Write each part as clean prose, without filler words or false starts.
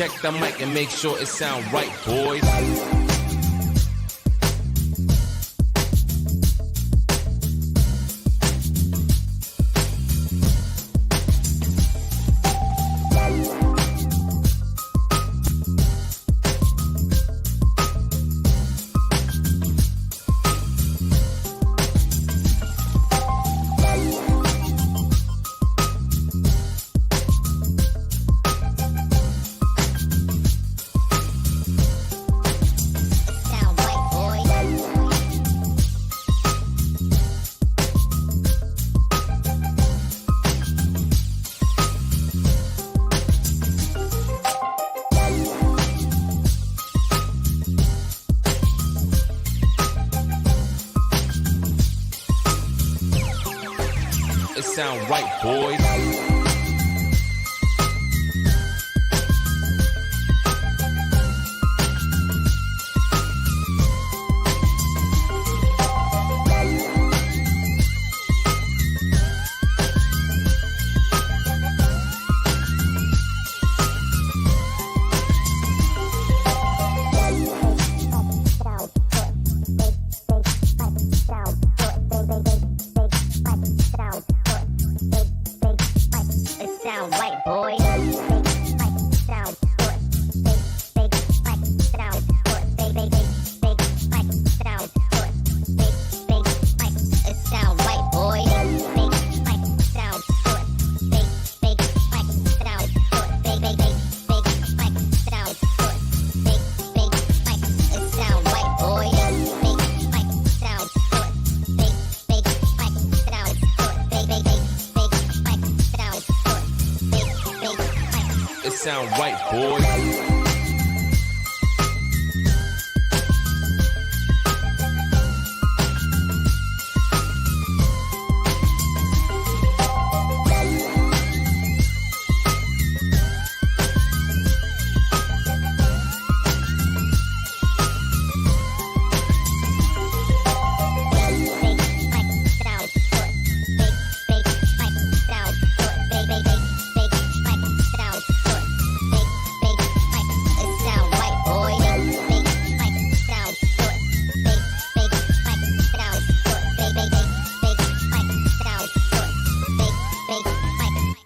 check the mic and make sure it sound right, boys. Sound right, boys. Sound right, boys.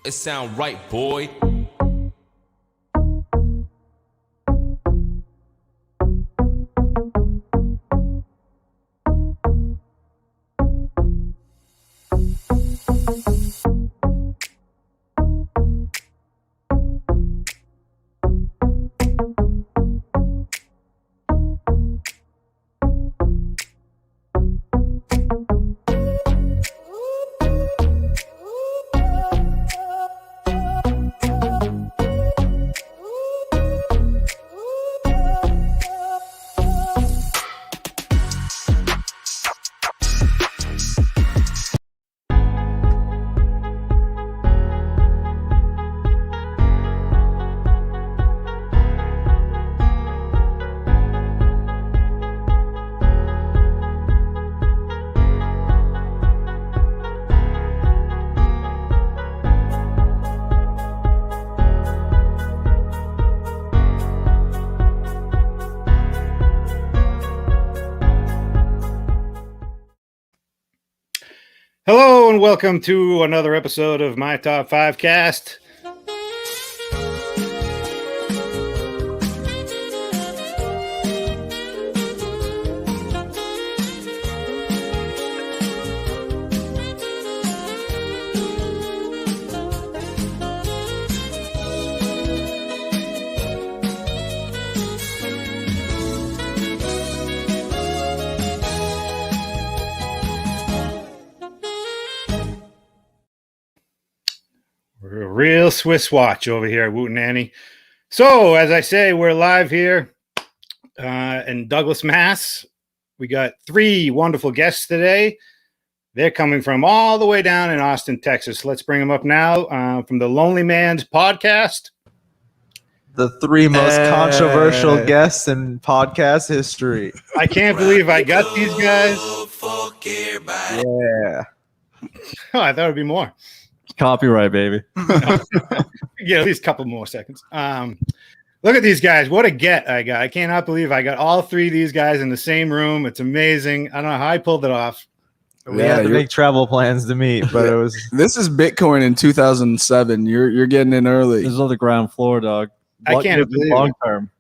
It sound right, boy. Hello and welcome to another episode of My Top Fivecast. Real Swiss watch over here at Woot and Annie. So, as I say, we're live here in Douglas, Mass. We got three wonderful guests today. They're coming from all the way down in Austin, Texas. Let's bring them up now from the Lonely Man's podcast. The three most controversial guests in podcast history. I can't believe I got these guys. Yeah. Oh, I thought it would be more. Copyright, baby. Yeah, at least a couple more seconds. Look at these guys. What a get I got. I cannot believe I got all three of these guys in the same room. It's amazing. I don't know how I pulled it off. We had to make travel plans to meet, but it was. This is Bitcoin in 2007. You're getting in early. This is on the ground floor, dog. I can't believe long it. term.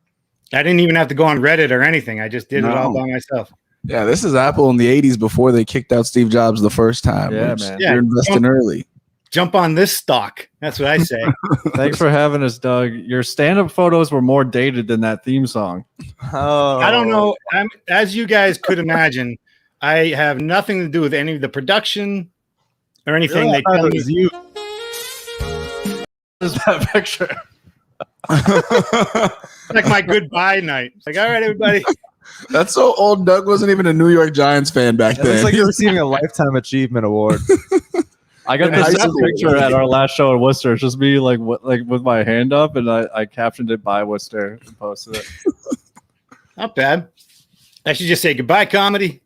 I didn't even have to go on Reddit or anything. I just did it all by myself. Yeah, this is Apple in the 80s before they kicked out Steve Jobs the first time. Yeah, man. Yeah, You're investing early. Jump on this stock. That's what I say. Thanks for having us, Doug. Your stand-up photos were more dated than that theme song. Oh, I don't know. As you guys could imagine, I have nothing to do with any of the production or anything. Really? They tell me. You. Is that picture? Like my goodbye night. It's like, all right, everybody. That's so old. Doug wasn't even a New York Giants fan back It then. looks like you're receiving a lifetime achievement award. I got In high this school. picture at our last show in Worcester. It's just me like with my hand up, and I captioned it by Worcester and posted it. Not bad. I should just say goodbye, comedy.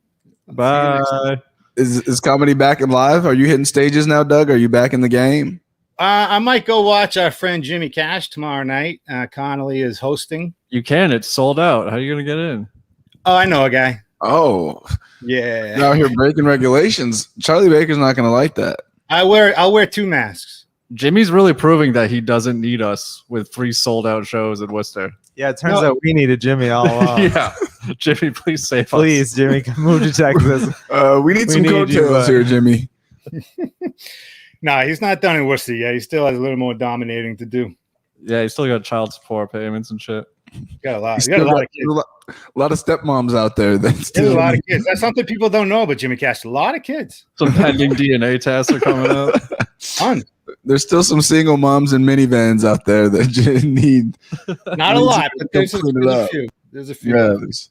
Bye. Is comedy back and live? Are you hitting stages now, Doug? Are you back in the game? I might go watch our friend Jimmy Cash tomorrow night. Connolly is hosting. You can. It's sold out. How are you gonna get in? Oh, I know a guy. Oh, Yeah. you're out here breaking regulations. Charlie Baker's not going to like that. I'll wear two masks. Jimmy's really proving that he doesn't need us with 3 sold-out shows in Worcester. Yeah, it turns out we needed Jimmy all along. Yeah, Jimmy, please save us. Please, Jimmy, come move to Texas. We need some need you, coattails here, Jimmy. No, he's not done in Worcester yet. He still has a little more dominating to do. Yeah, he still got child support payments and shit. Got a lot. He's He got a still lot got of kids. a lot of stepmoms out there. That's There's a lot of kids. That's something people don't know about Jimmy Cash. A lot of kids. Some pending DNA tests are coming out. Ton. There's still some single moms in minivans out there that just need. Not a lot, but there's a Clean it up. few. There's a few. Yeah, there's-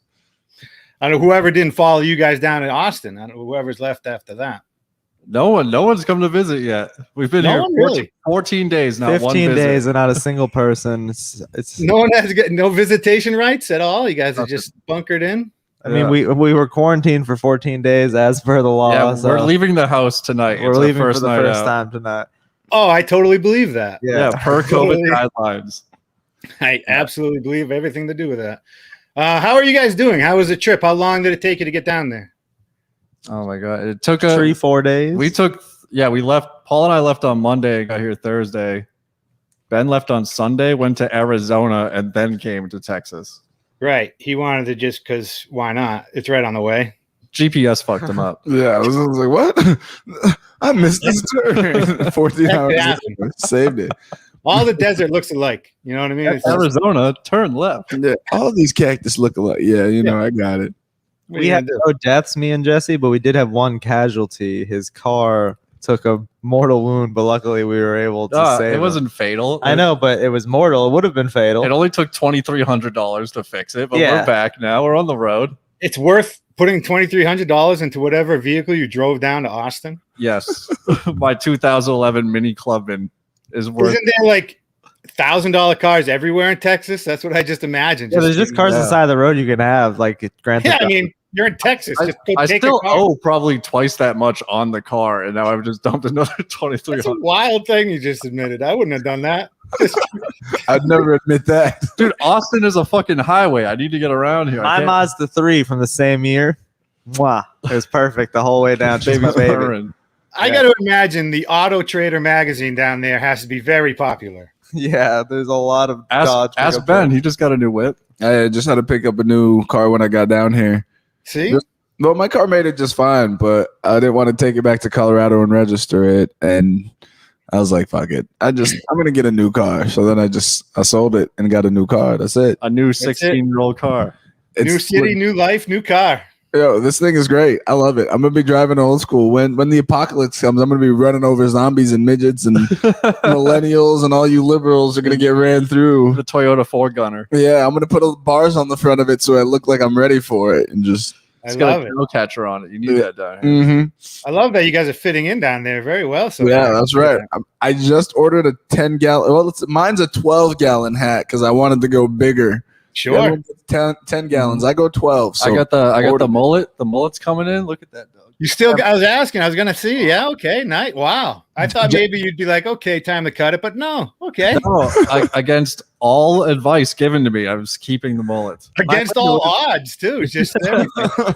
I don't know whoever didn't follow you guys down in Austin. I don't know whoever's left after that. No one's come to visit yet. We've been No here one really. 14 days now. 15 days and not a single person. It's No one has no visitation rights at all. You guys are just bunkered in. I mean, we were quarantined for 14 days as per the law. Yeah, so we're leaving the house tonight. we're It's our leaving for the night first out. time tonight. Oh, I totally believe that. Yeah, per COVID Totally. guidelines. I absolutely believe everything to do with that. How are you guys doing? How was the trip? How long did it take you to get down there? Oh my god, it took 3-4 days. we left. Paul and I left on Monday, got here Thursday. Ben left on Sunday, went to Arizona, and then came to Texas. Right. He wanted to just because why not? It's right on the way. GPS fucked him up. yeah. I was like, what? I missed this turn. 14 That hours. could happen. later, saved it. All the desert looks alike. You know what I mean? It's just- Arizona, turn left. Yeah, all these cactus look alike. Yeah, you know, I got it. what are We you had gonna do? no deaths, me and Jesse, but we did have one casualty. His car took a mortal wound, but luckily we were able to save It him. wasn't fatal. I know, but it was mortal. It would have been fatal. It only took $2,300 to fix it, but Yeah. we're back now. We're on the road. It's worth putting $2,300 into whatever vehicle you drove down to Austin. Yes, my 2011 Mini Clubman is worth. Isn't there like $1,000 cars everywhere in Texas? That's what I just imagined. Yeah, there's just cars Yeah. on the side of the road you can have, like Grand Yeah, Theft I Auto. mean, you're in Texas. Just go I take still a car. owe probably twice that much on the car, and now I've just dumped another That's a 2,300. wild thing you just admitted. I wouldn't have done that. I'd never admit that. Dude, Austin is a fucking highway. I need to get around here. My Mazda 3 from the same year. Mwah. It was perfect the whole way down. She's my baby. Purring. I got to imagine the Auto Trader magazine down there has to be very popular. Yeah, there's a lot of Dodge. Ask pickup Ben. trucks. He just got a new whip. I just had to pick up a new car when I got down here. See? Just- Well, my car made it just fine, but I didn't want to take it back to Colorado and register it. And I was like, fuck it. I'm going to get a new car. So then I sold it and got a new car. That's it. A new it. 16-year-old car. New city, new life, new car. Yo, this thing is great. I love it. I'm gonna be driving old school. When the apocalypse comes, I'm gonna be running over zombies and midgets and millennials, and all you liberals are gonna get ran through. The Toyota 4Gunner. Yeah, I'm gonna put bars on the front of it so I look like I'm ready for it, and just. I It's got love a it. tail catcher on it. You need that down here. Mm-hmm. I love that you guys are fitting in down there very well. So Yeah, far. that's right. I just ordered a 10-gallon. Well, mine's a 12-gallon hat because I wanted to go bigger. Sure. Everyone gets 10 gallons. I go 12. So I got the order- mullet. The mullet's coming in. Look at that, dog. You still? I was asking. I was gonna see. Yeah. Okay. Night. Wow. I thought maybe you'd be like, okay, time to cut it, but no. Okay. No, against all advice given to me, I was keeping the mullet. Against all odds, too. It's just everything.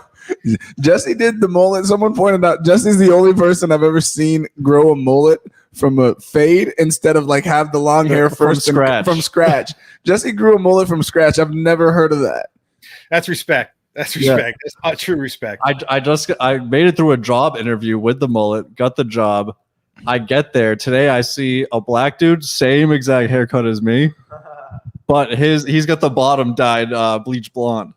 Jesse did the mullet. Someone pointed out Jesse's the only person I've ever seen grow a mullet from a fade instead of like have the long hair first from scratch. Jesse grew a mullet from scratch. I've never heard of that. That's respect. That's respect. That's not true respect. I made it through a job interview with the mullet, got the job. I get there today. I see a black dude, same exact haircut as me, but he's got the bottom dyed bleach blonde.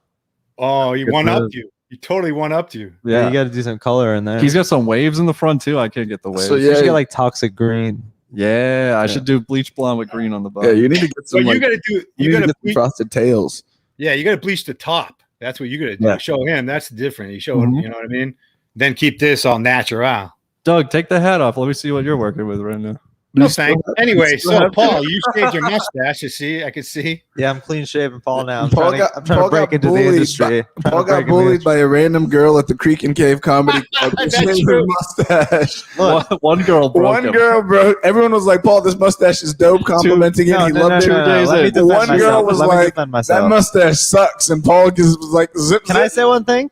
Oh, he one upped you. He totally one upped you. Yeah, you got to do some color in there. He's got some waves in the front too. I can't get the waves. So You should get like toxic green. Yeah, I should do bleach blonde with green on the bottom. Yeah, you need to get some. So like, you got to do. you You got need to to get some frosted tails. Yeah, you got to bleach the top. That's what you got to do. Yeah. Show him. That's different. You show him. You know what I mean? Then keep this all natural. Doug, take the hat off. Let me see what you're working with right now. No thanks. Anyway, so Paul, you shaved your mustache. You see, I could see. Yeah, I'm clean shaven, Paul. Now I'm Paul trying got- to, I'm trying Paul to break got into the bullied industry. Paul got bullied by a random girl at the Creek and Cave Comedy Club. That's She had true. a mustache. One girl broke One him. girl, bro. Everyone was like, "Paul, this mustache is dope." Complimenting it. He loved it. Let me defend One girl myself. was Let me like, defend "That myself. mustache sucks," and Paul just was like, "Zip." Can I say one thing?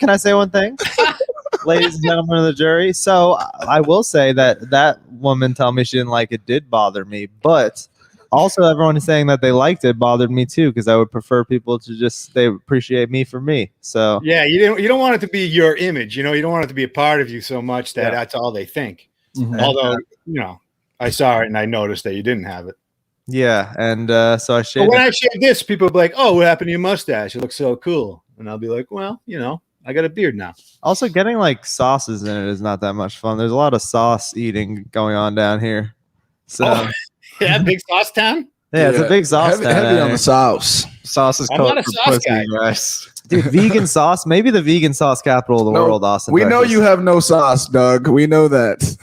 Ladies and gentlemen of the jury. So I will say that woman told me she didn't like it did bother me, but also everyone is saying that they liked it bothered me too, because I would prefer people to just they appreciate me for me. So Yeah, you don't want it to be your image. You know, you don't want it to be a part of you so much that that's all they think. Mhm. Although, you know, I saw it and I noticed that you didn't have it. yeah, and so I But shaved. when I shave this, people will be like, "Oh, what happened to your mustache? It looks so cool." And I'll be like, "Well, you know, I got a beard now." Also, getting like sauces in it is not that much fun. There's a lot of sauce eating going on down here. So Oh, yeah, big sauce town. yeah, it's a big sauce Heavy, town heavy down on here. the sauce. Sauce is I'm code not a for sauce pussy, guy. guys. Dude, vegan sauce. Maybe the vegan sauce capital of the No, world, Austin. We know Texas. you have no sauce, Doug. We know that.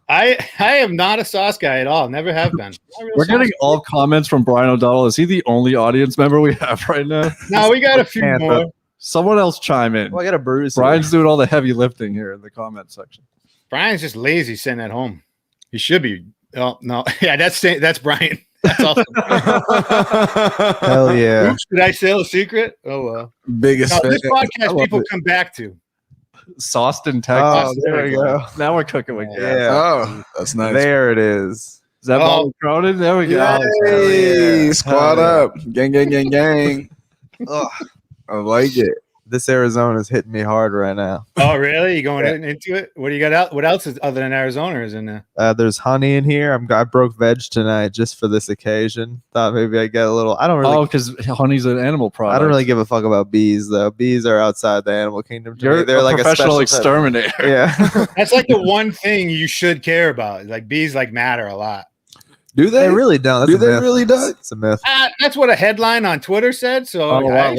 I am not a sauce guy at all. Never have been. Not a real We're sauce getting guy. all comments from Brian O'Donnell. Is he the only audience member we have right now? No, we got a few Panther. more. Someone else chime in. Well, I got a bruise. Brian's doing all the heavy lifting here in the comment section. Brian's just lazy sitting at home. He should be. Oh no, yeah, that's Brian. That's awesome. Hell yeah. Oops, did I sell a secret? Oh well. Biggest No, fan. this I podcast love people it. come back to. Sauced in Texas. Oh, there we go. Now we're cooking with gas. Yeah. Oh, that's nice. There it is. Is that Oh. Molly Cronin? There we go. Yay, squad Hell yeah. up. Gang, gang, gang, gang. Ugh, I like it. This Arizona is hitting me hard right now. Oh really? You going into it? What do you got out? What else is other than Arizona is in there? There's honey in here. I broke veg tonight just for this occasion. Thought maybe I get a little. I don't really. Oh, because honey's an animal product. I don't really give a fuck about bees though. Bees are outside the animal kingdom. To me. You're They're a like professional a special type- exterminator. Yeah, That's like the one thing you should care about. Like bees, like matter a lot. Do they? they really don't. That's Do a they myth. really, Doug? It's a myth. That's what a headline on Twitter said. So Oh, wow. I-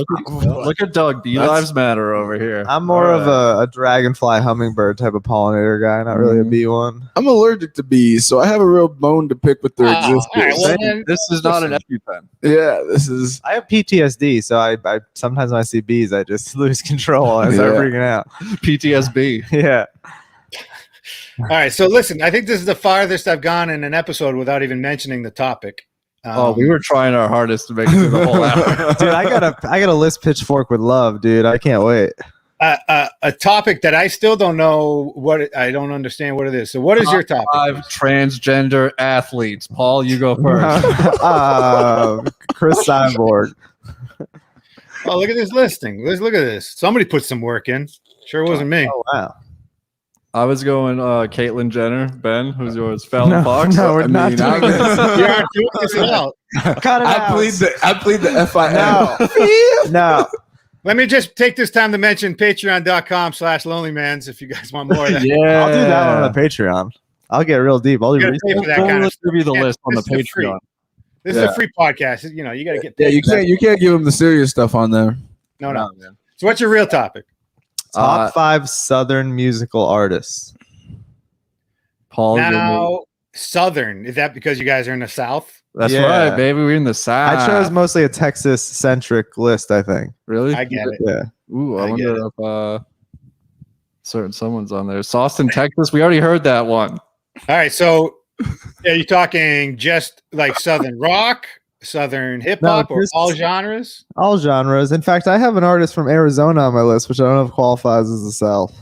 Look at Doug. Bee That's- lives matter over here. I'm more of a dragonfly hummingbird type of pollinator guy, not really a bee one. I'm allergic to bees, so I have a real bone to pick with their Oh, all existence. right, well, then, This is not an EpiPen. Yeah, this is. I have PTSD, so I sometimes when I see bees, I just lose control and I start Yeah. freaking out. PTSB. Yeah. all right. So listen, I think this is the farthest I've gone in an episode without even mentioning the topic. Oh, we were trying our hardest to make it through the whole hour. Dude, I got a list pitchfork with love, dude. I can't wait. A topic that I still don't know I don't understand what it is. So what is your topic? 5 transgender athletes. Paul, you go first. Chris Cyborg. Oh, look at this listing. Let's look at this. Somebody put some work in. Sure wasn't me. Oh wow. I was going Caitlyn Jenner. Ben, who's yours? Fallon Fox? No, we're I not mean, doing I'm- this. You aren't doing this at all. Cut it I out. plead the FIM. No. Let me just take this time to mention patreon.com/lonelymans if you guys want more of that. Yeah. I'll do that one on the Patreon. I'll get real deep. I'll do You gotta pay research. for that kind of We'll stuff. give you the Yeah, list on the this is free. Patreon. This is a free podcast. You know, you got to get Yeah, paid. you can't give them the serious stuff on there. No. man. So what's your real topic? Top 5 Southern musical artists. Paul, Now, Southern. Is that because you guys are in the South? that's Yeah. right, baby. We're in the South. I chose mostly a Texas-centric list, I think. Really? I get it. Yeah. Ooh, I I wonder get if Certain someone's on there. Austin, Texas. We already heard that one. All right, so are you talking just like Southern rock, Southern hip hop, or just- all genres? All genres. In fact, I have an artist from Arizona on my list, which I don't know if qualifies as the South.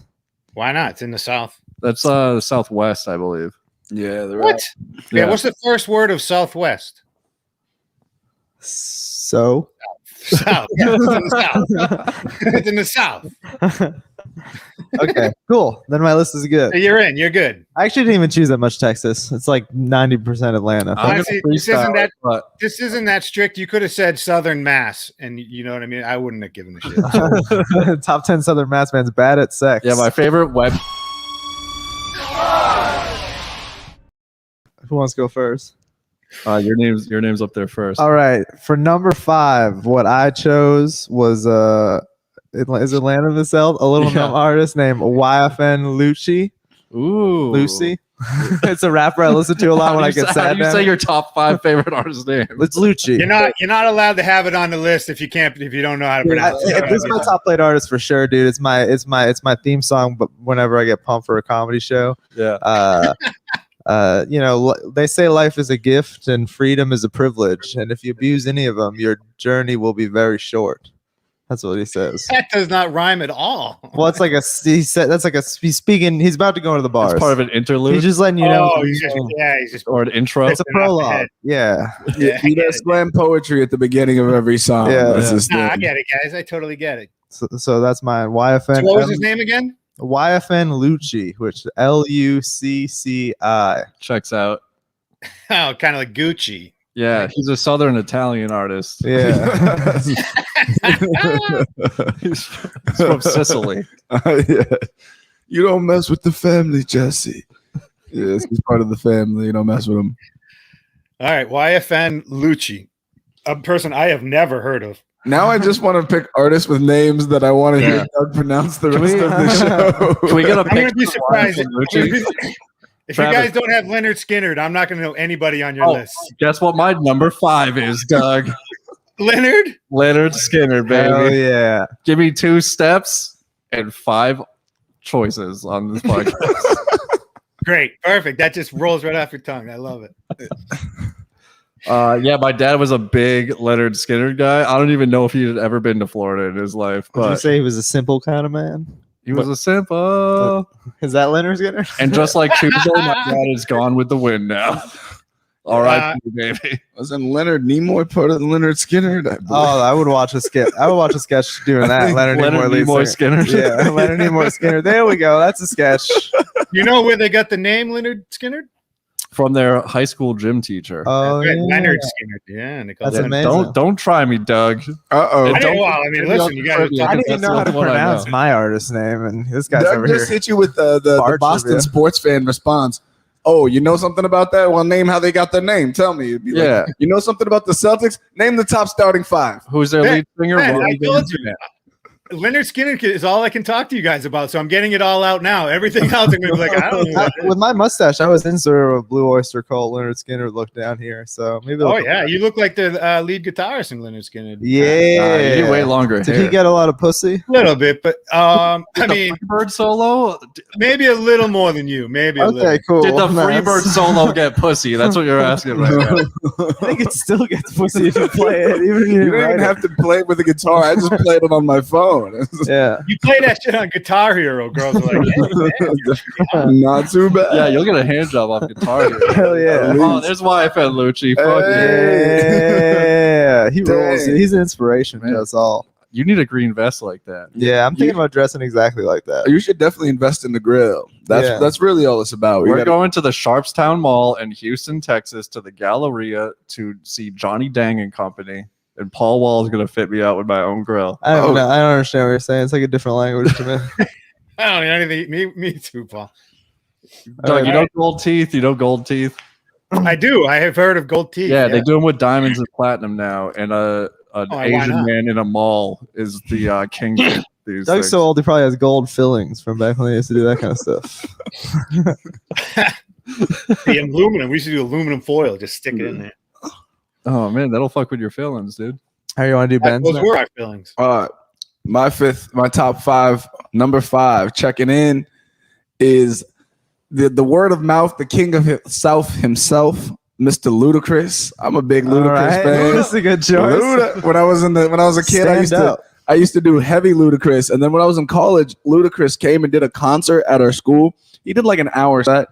Why not? It's in the South. That's the Southwest, I believe. Yeah, they're What? Yeah. Yeah. What's the first word of Southwest? So South. Yeah, it's in the South. It's in the South. okay, cool. Then my list is good. You're in. You're good. I actually didn't even choose that much Texas. It's like 90% Atlanta. I'm gonna Honestly, this isn't freestyle, that. but This isn't that strict. You could have said Southern Mass, and you know what I mean. I wouldn't have given a shit. Top 10 Southern Mass bands bad at sex. yeah, my favorite web. Who wants to go first? Your name's up there first. All right. For number 5, what I chose was is Atlanta in the South? A little known artist named YFN Lucci. Ooh, Lucy. It's a rapper I listen to a lot when I get How sad. do you say your top 5 favorite artist name? It's Lucci. You're not allowed to have it on the list if you don't know how to pronounce it. This is my top played artist for sure, dude. It's my theme song, but whenever I get pumped for a comedy show. Yeah. They say life is a gift and freedom is a privilege, and if you abuse any of them, your journey will be very short. That's what he says. That does not rhyme at all. Well, it's like he's speaking. He's about to go into the bars. It's part of an interlude He's just letting you know. Oh, he's just or an intro. It's a prologue. Yeah. Yeah, He does slam poetry at the beginning of every song. Yeah. That's his Nah, I thing. get it, guys. I totally get it. So that's mine. YFN. So what was his name again? YFN Lucci, which LUCCI. Checks out. Oh, kind of like Gucci. Yeah, he's a Southern Italian artist. Yeah. He's from Sicily. Yeah. You don't mess with the family, Jesse. Yes, he's part of the family. You don't mess with him. All right, YFN Lucci, a person I have never heard of. Now I just want to pick artists with names that I want to hear Doug pronounce the rest of the show. Can we get a I'm going to picture be of surprised Lucci? if Travis. you guys don't have Leonard Skinner. I'm not going to know anybody on your Oh. list. Guess what my number 5 is, Doug? Leonard? Leonard Skinner, baby. Hell yeah. Give me 2 steps and 5 choices on this podcast. Great, perfect. That just rolls right off your tongue. I love it. Yeah, my dad was a big Leonard Skinner guy. I don't even know if he had ever been to Florida in his life, Would you but say he was a simple kind of man? he was a simple. Is that Leonard Skinner? And just like Tuesday, my dad is gone with the wind now. All right, baby. Wasn't Leonard Nimoy part of Leonard Skinner? Oh, I would watch a sketch. I would watch a sketch doing that. Leonard Nimoy Skinner. Yeah, Leonard Nimoy Skinner. There we go. That's a sketch. You know where they got the name Leonard Skinner? From their high school gym teacher. Oh, Right, yeah. Leonard Skinner. Yeah, and they call That's it Leonard. amazing. Don't try me, Doug. Uh-oh. I didn't, well, I mean, listen, you got I didn't even know how to pronounce my. my artist name, and this guy's Doug over just here. hit you with the Bar Boston trivia. sports fan response. Oh, you know something about that? Well, name how they got their name. Tell me. It'd be like, Yeah. you know something about the Celtics? Name the top starting 5. Who's their lead singer? Man, What I are they told doing? you. Leonard Skinner is all I can talk to you guys about, so I'm getting it all out now. Everything else, I'm gonna be like, I don't know. With my mustache, I was in sort of a Blue Oyster Cult Leonard Skinner look down here. So maybe. Oh yeah, you look like the lead guitarist in Leonard Skinner. Yeah. You need way longer Did hair. he get a lot of pussy? A little bit, but I Did the mean, Freebird solo? maybe a little more than you. Maybe a little. Okay, cool. Did the Nice. Freebird solo get pussy? That's what you're asking right now. I think it still gets pussy if you play it. Even if You you don't even have to play it with a guitar. I just played it on my phone. Yeah. You play that shit on Guitar Hero, girls are like, hey, man. Not too bad. Yeah, you'll get a hand job off guitar. Here. Hell yeah. Oh, there's YFN Lucci. Fuck Yeah. He rolls. Dang. He's an inspiration to Man. us all. you. You need a green vest like that. Yeah, I'm thinking about dressing exactly like that. You should definitely invest in the grill. Yeah. That's really all it's about. You We're gotta- going to the Sharpstown Mall in Houston, Texas, to the Galleria to see Johnny Dang and Company. And Paul Wall is going to fit me out with my own grill. I don't Oh. know. I don't understand what you're saying. It's like a different language to me. I don't know anything. Me too, Paul. Doug, you know gold teeth? You know gold teeth? I do. I have heard of gold teeth. Yeah, they do them with diamonds and platinum now. And an why Asian not? man in a mall is the king of these Doug's things. so old, he probably has gold fillings from back when they used to do that kind of stuff. The aluminum. We should do aluminum foil. Just stick it in there. Oh, man, that'll fuck with your feelings, dude. How you want to do Ben's? Those next? were our fillings. My top 5, number 5, checking in is the word of mouth, the king of South himself, Mr. Ludacris. I'm a big Ludacris fan. That's a good choice. When I was a kid, I used to do heavy Ludacris, and then when I was in college, Ludacris came and did a concert at our school. He did like an hour set,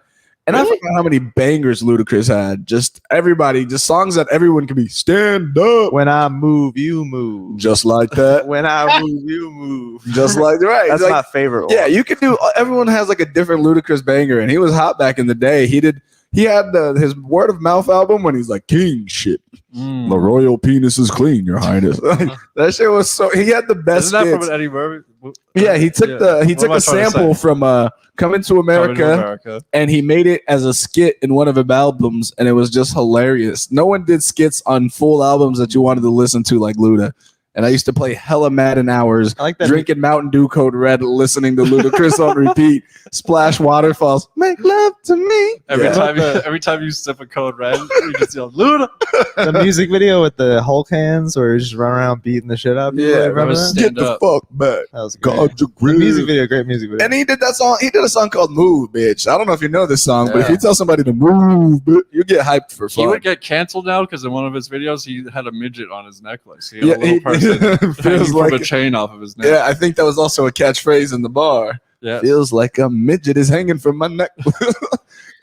and I forgot how many bangers Ludacris had. Just everybody, just songs that everyone could be stand up. When I move, you move. Just like that. When I move, you move. Just like right. That's like, my favorite one. Yeah, you could do. Everyone has like a different Ludacris banger, and he was hot back in the day. He had his word of mouth album when he's like king shit. The royal penis is clean, Your Highness. That shit was so. He had the best. Isn't that skits. from an Eddie Murphy? Yeah, he took a sample from Coming to America, and he made it as a skit in one of his albums, and it was just hilarious. No one did skits on full albums that you wanted to listen to like Luda. And I used to play hella Madden hours, I like that. drinking Mountain Dew Code Red, listening to Ludacris on repeat, splash waterfalls, make love to me. Every time you sip a Code Red, you just yell Luda. The music video with the Hulk hands where he's just running around beating the shit out of people. Yeah, Remember that? get the fuck back. That was great. God, The music video, great music video. And he did that song. He did a song called "Move, Bitch." I don't know if you know this song, but if you tell somebody to move, you get hyped for fun. He would get canceled now because in one of his videos he had a midget on his necklace. He had a little person feels hanging like from a chain off of his neck. Yeah, I think that was also a catchphrase in the bar. Yeah. Feels like a midget is hanging from my neck.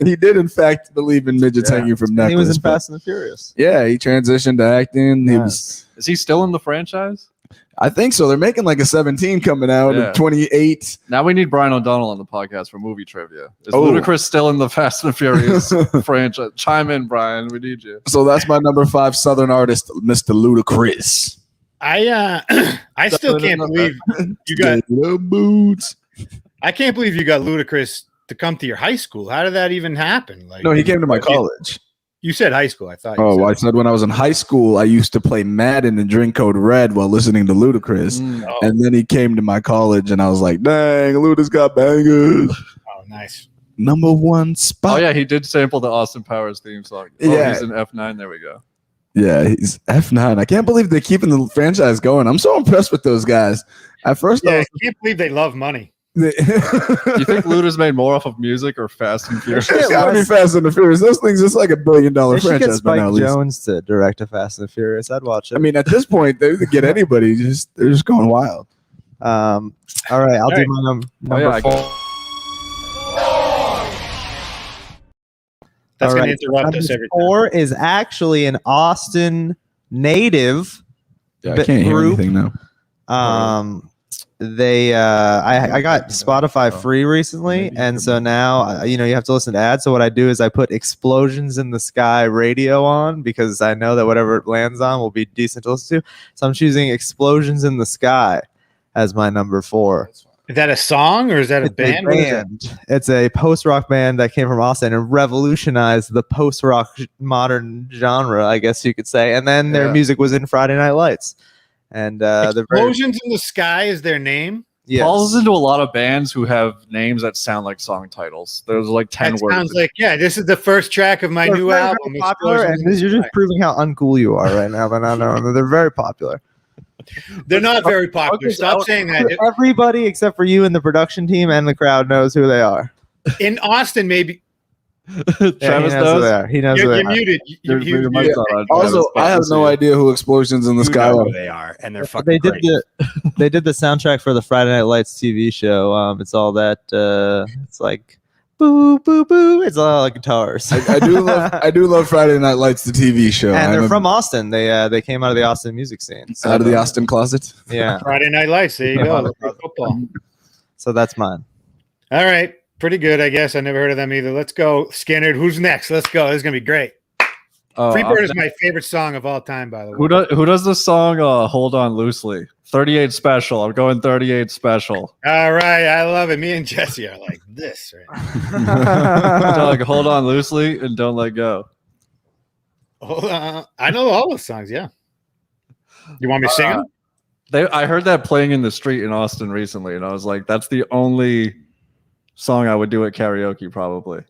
He did, in fact, believe in midgets hanging from necklaces. He was in Fast and the Furious. Yeah, he transitioned to acting. Nice. Is he still in the franchise? I think so. They're making like a 17 coming out in 28. Now we need Brian O'Donnell on the podcast for movie trivia. Is Oh. Ludacris still in the Fast and Furious franchise? Chime in, Brian. We need you. So that's my number 5 Southern artist, Mr. Ludacris. I still can't believe you got boots. I can't believe you got Ludacris to come to your high school. How did that even happen? Like, No, he came to my college. You said high school. I thought. You Oh, said. I said when I was in high school, I used to play Madden and drink Code Red while listening to Ludacris. Oh, And then he came to my college, and I was like, dang, Luda's got bangers. oh, nice. Number 1 spot. Oh yeah, he did sample the Austin Powers theme song. Oh, Yeah. he's in F9. There we go. Yeah, he's F9. I can't believe they're keeping the franchise going. I'm so impressed with those guys. At first, Yeah, I can't believe they love money. You think Luda's made more off of music or Fast and Furious? It's gotta be Fast and the Furious. Those things, it's like $1 billion They should get franchise by now. Spike At least. Jones to direct a Fast and the Furious. I'd watch it. I mean, at this point, they could get anybody. They're just going wild. all right, I'll do right. my number yeah, I 4. That's All going right, to interrupt number us every time. 4 is actually an Austin native. Yeah, I Bit can't hear group. anything now. They I got Spotify free recently, and so now you have to listen to ads. So what I do is I put Explosions in the Sky radio on because I know that whatever it lands on will be decent to listen to. So I'm choosing Explosions in the Sky as my number 4. Is that a song or is that a It's band? a What is it? band. It's a post-rock band that came from Austin and revolutionized the post-rock modern genre, I guess you could say. And then their Yeah. music was in Friday Night Lights. And they're very, Explosions in the Sky is their name. yes. Falls into a lot of bands who have names that sound like song titles. There's like 10 That words. sounds like, yeah, this is the first track of my They're new very, album. very popular, Explosions and in the you're just Sky. proving how uncool you are right now. But no, they're very popular. They're not very popular. Stop saying that. Everybody except for you and the production team and the crowd knows who they are. In Austin, maybe Yeah, Travis he knows who knows. they are. He knows who you're, they you're are. muted. Your mic's not on. Also, Travis, I have but no idea who Explosions in the You Sky know are. who they are, and they're fucking They did great. they did the soundtrack for the Friday Night Lights TV show. It's all that. It's like boo boo boo. It's all like guitars. I do love Friday Night Lights, the TV show. and they're I'm from Austin. They came out of the Austin music scene. So, out of the Austin closet. Yeah. Friday Night Lights. There you go. Football. So that's mine. All right. Pretty good, I guess. I never heard of them either. Let's go. Skinner. Who's next? Let's go. This is going to be great. Freebird is my favorite song of all time, by the way. Who does the song Hold On Loosely? 38 Special. I'm going 38 Special. All right. I love it. Me and Jesse are like this. Right? Doug, Hold On Loosely and Don't Let Go. Hold on. I know all those songs, yeah. You want me to sing them? I heard that playing in the street in Austin recently, and I was like, that's the only song I would do at karaoke, probably.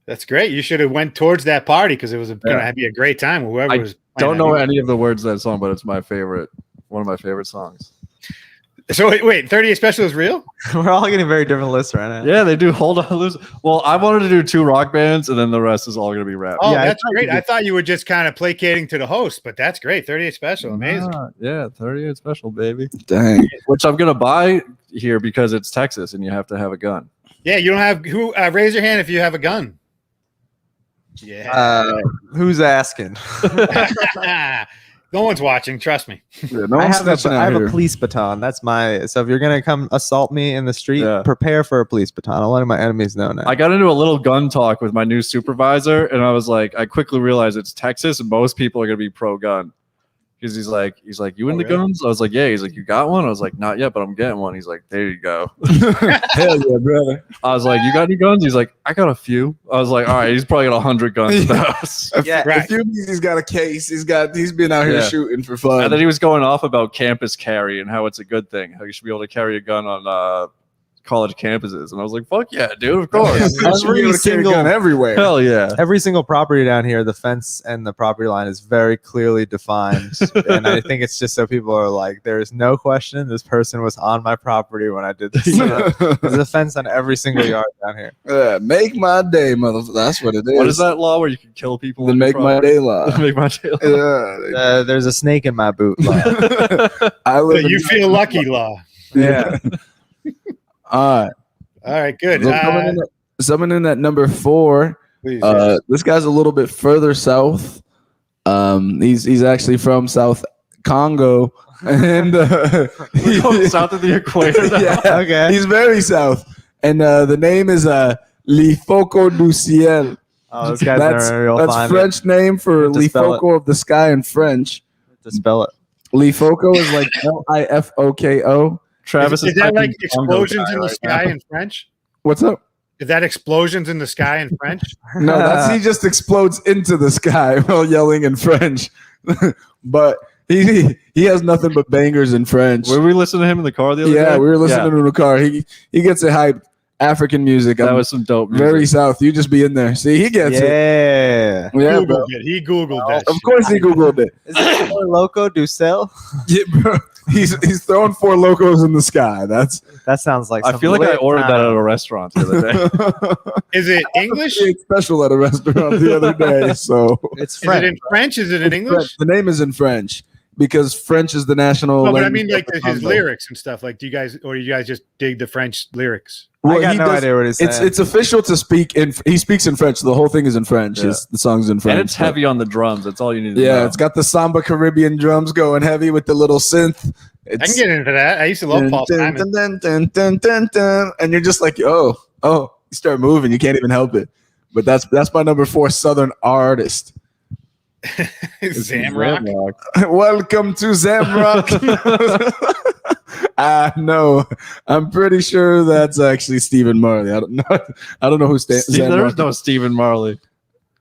That's great. You should have went towards that party because it was going to be a great time. Whoever I was Don't playing know that. any of the words of that song, but it's my favorite, one of my favorite songs. So wait, 38 Special is real? We're all getting very different lists right now. Yeah, they do. Hold on, lose. Well, I wanted to do 2 rock bands, and then the rest is all going to be rap. Oh, Yeah, that's great. I thought you were just kind of placating to the host, but that's great. 38 Special, amazing. Yeah, 38 Special, baby. Dang. Which I'm going to buy here because it's Texas, and you have to have a gun. Yeah, you don't have who? Raise your hand if you have a gun. Yeah. Who's asking? No one's watching. Trust me. Yeah, no I one's have, snitching I out have here. a police baton. That's my. So if you're gonna come assault me in the street, Yeah. prepare for a police baton. I'll let my enemies know now. I got into a little gun talk with my new supervisor, and I was like, I quickly realized it's Texas, and most people are going to be pro-gun. Because he's like, you into really? guns? I was like, yeah. He's like, you got one? I was like, not yet, but I'm getting one. He's like, there you go. Hell yeah, brother. I was like, you got any guns? He's like, I got a few. I was like, all right, he's probably got 100 guns in the house. Yeah, Right. He's got a case. He's been out here Yeah. shooting for fun. And then he was going off about campus carry and how it's a good thing, how you should be able to carry a gun on college campuses. And I was like, fuck yeah, dude, of course. You should be able to carry a gun everywhere. Hell yeah. Every single property down here, the fence and the property line is very clearly defined. And I think it's just so people are like, there is no question this person was on my property when I did this. There's a fence on every single yard down here. Yeah, make my day, motherfucker. That's what it is. What is that law where you can kill people? The on your make my property? day law. Make my day law. Yeah. There's a snake in my boot. I live You feel lucky, law. Yeah. All right. All right, good. So coming in at number 4. Please, This guy's a little bit further south. He's actually from South Congo, and We're going south of the equator now. yeah, Okay. he's very south. And the name is Lifoco du Ciel. Oh, this guy's never real That's fine. French name for have to spell it. Lifoco of the sky in French. To spell it. Lifoco is like Lifoko. Travis is that typing like Congo explosions guy in the right sky now. in French? What's up? Is that explosions in the sky in French? No, he just explodes into the sky while yelling in French. But he has nothing but bangers in French. Were we listening to him in the car the other day? Yeah, we were listening Yeah. to him in the car. He gets it hyped. African music. That I'm was some dope music. very south. You just be in there. See, he gets it. Yeah. Yeah, Googled bro. it. He Googled that. Of course he Googled it. Is it Four Loco do sell? Yeah, bro. He's throwing 4 locos in the sky. That's That sounds like I some feel like I lit ordered that time. at a restaurant the other day. Is it English? I ate special at a restaurant the other day. So It's Is it French. in French? Is it in English? the name is in French because French is the national. No, but I language mean like of the his Congo. lyrics and stuff. Like, do you guys just dig the French lyrics? I got he no idea what he's saying. It's official to speak in. He speaks in French. The whole thing is in French. Yeah. The song's in French. And it's heavy on the drums. That's all you need to Yeah, know. it's got the samba Caribbean drums going heavy with the little synth. I can get into that. I used to love Paul Simon. And you're just like, oh, you start moving. You can't even help it. But that's my number 4 Southern artist. Zamrock. Welcome to Zamrock. No, I'm pretty sure that's actually Stephen Marley. I don't know who There Zamrock is no Stephen Marley.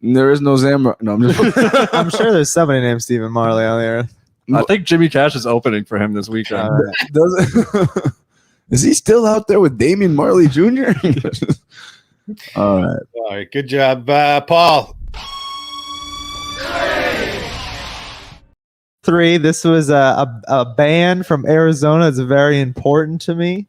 There is no Zamrock. No, I'm just. I'm sure there's somebody named Stephen Marley on there. I think Jimmy Cash is opening for him this weekend. Is he still out there with Damian Marley Jr.? All right. All right, good job, Paul. 3. This was a band from Arizona. It's very important to me.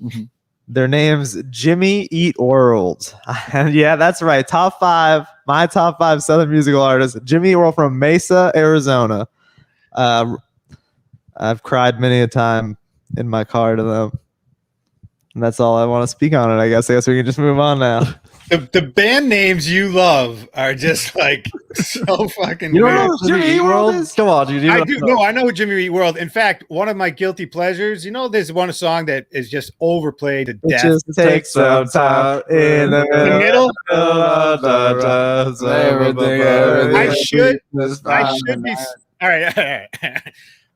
Mhm. Their name's Jimmy Eat World. And yeah, that's right. Top 5. My top 5 Southern musical artists. Jimmy Eat World from Mesa, Arizona. I've cried many a time in my car to them. And that's all I want to speak on it. I guess we can just move on now. The band names you love are just like so fucking You don't weird. know who Jimmy Eat World is? Come on, dude. You I don't do. know. No, I know Jimmy Eat World. In fact, one of my guilty pleasures, there's one song that is just overplayed to It death. just takes some time in the the middle. I Everything should is I fine. should be all right.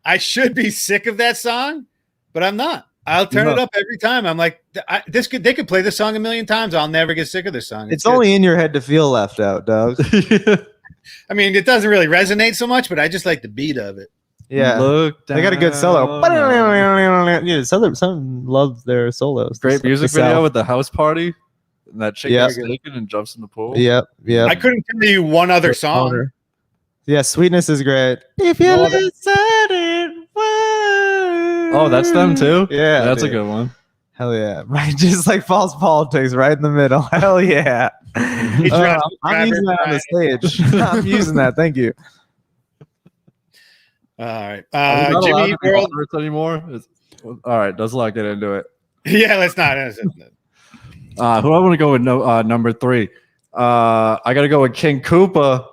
I should be sick of that song, but I'm not. I'll turn it up every time. I'm like, they could play this song a million times. I'll never get sick of this song. It's good. only in your head to feel left out, Doug. I mean, it doesn't really resonate so much, but I just like the beat of it. Yeah. Look They got a good solo. Yeah, some love their solos. Great music The video South. with the house party. And that chick Yep. is naked and jumps in the pool. Yep. I couldn't tell you one other song. Yeah, Sweetness is great. If you No, listen in Oh, that's them too? Yeah, That's a dude. good one. Hell yeah. Right, just like false politics right in the middle. Hell yeah. I'm using that on the stage. I'm using that. Thank you. All right. Are we not allowed Jimmy to be World. moderate anymore? All right, let's not get into it. Yeah, let's not. Who I want to go with number 3. I got to go with King Koopa,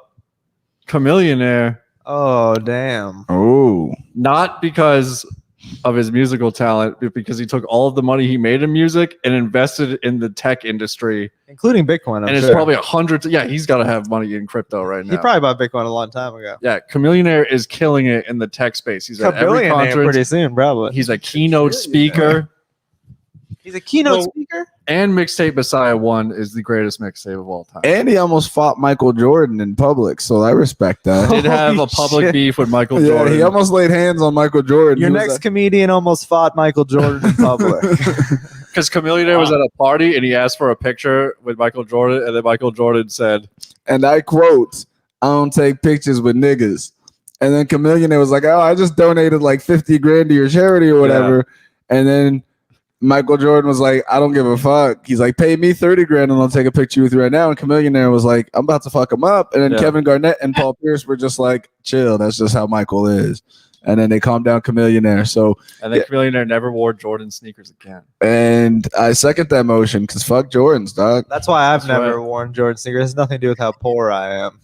Chameleonaire. Oh, damn. Oh, Not because of his musical talent, but because he took all of the money he made in music and invested in the tech industry. Including Bitcoin. I'm And it's sure. probably 100. Yeah, he's got to have money in crypto right now. He probably bought Bitcoin a long time ago. Yeah, Chameleonaire is killing it in the tech space. He's at every Billionaire conference. pretty soon, probably. He's a keynote speaker. He's a keynote speaker? And Mixtape Messiah 1 is the greatest mixtape of all time. and he almost fought Michael Jordan in public, so I respect that. Did have a Holy public shit. beef with Michael Yeah, Jordan. he almost laid hands on Michael Jordan. Your He was next comedian almost fought Michael Jordan in public. Because Chameleonaire was at a party and he asked for a picture with Michael Jordan, and then Michael Jordan said, and I quote, "I don't take pictures with niggas." And then Chameleonaire was like, "Oh, I just donated like 50 grand to your charity or whatever." And then Michael Jordan was like, "I don't give a fuck." He's like, "Pay me 30 grand and I'll take a picture with you right now." And Chameleonaire was like, "I'm about to fuck him up." And then Yeah. Kevin Garnett and Paul Pierce were just like, "Chill, that's just how Michael is." And then they calmed down Chameleonaire. So, and then Yeah. Chameleonaire never wore Jordan sneakers again. and I second that motion because fuck Jordans, dog. That's why I've That's never right. worn Jordan sneakers. It has nothing to do with how poor I am.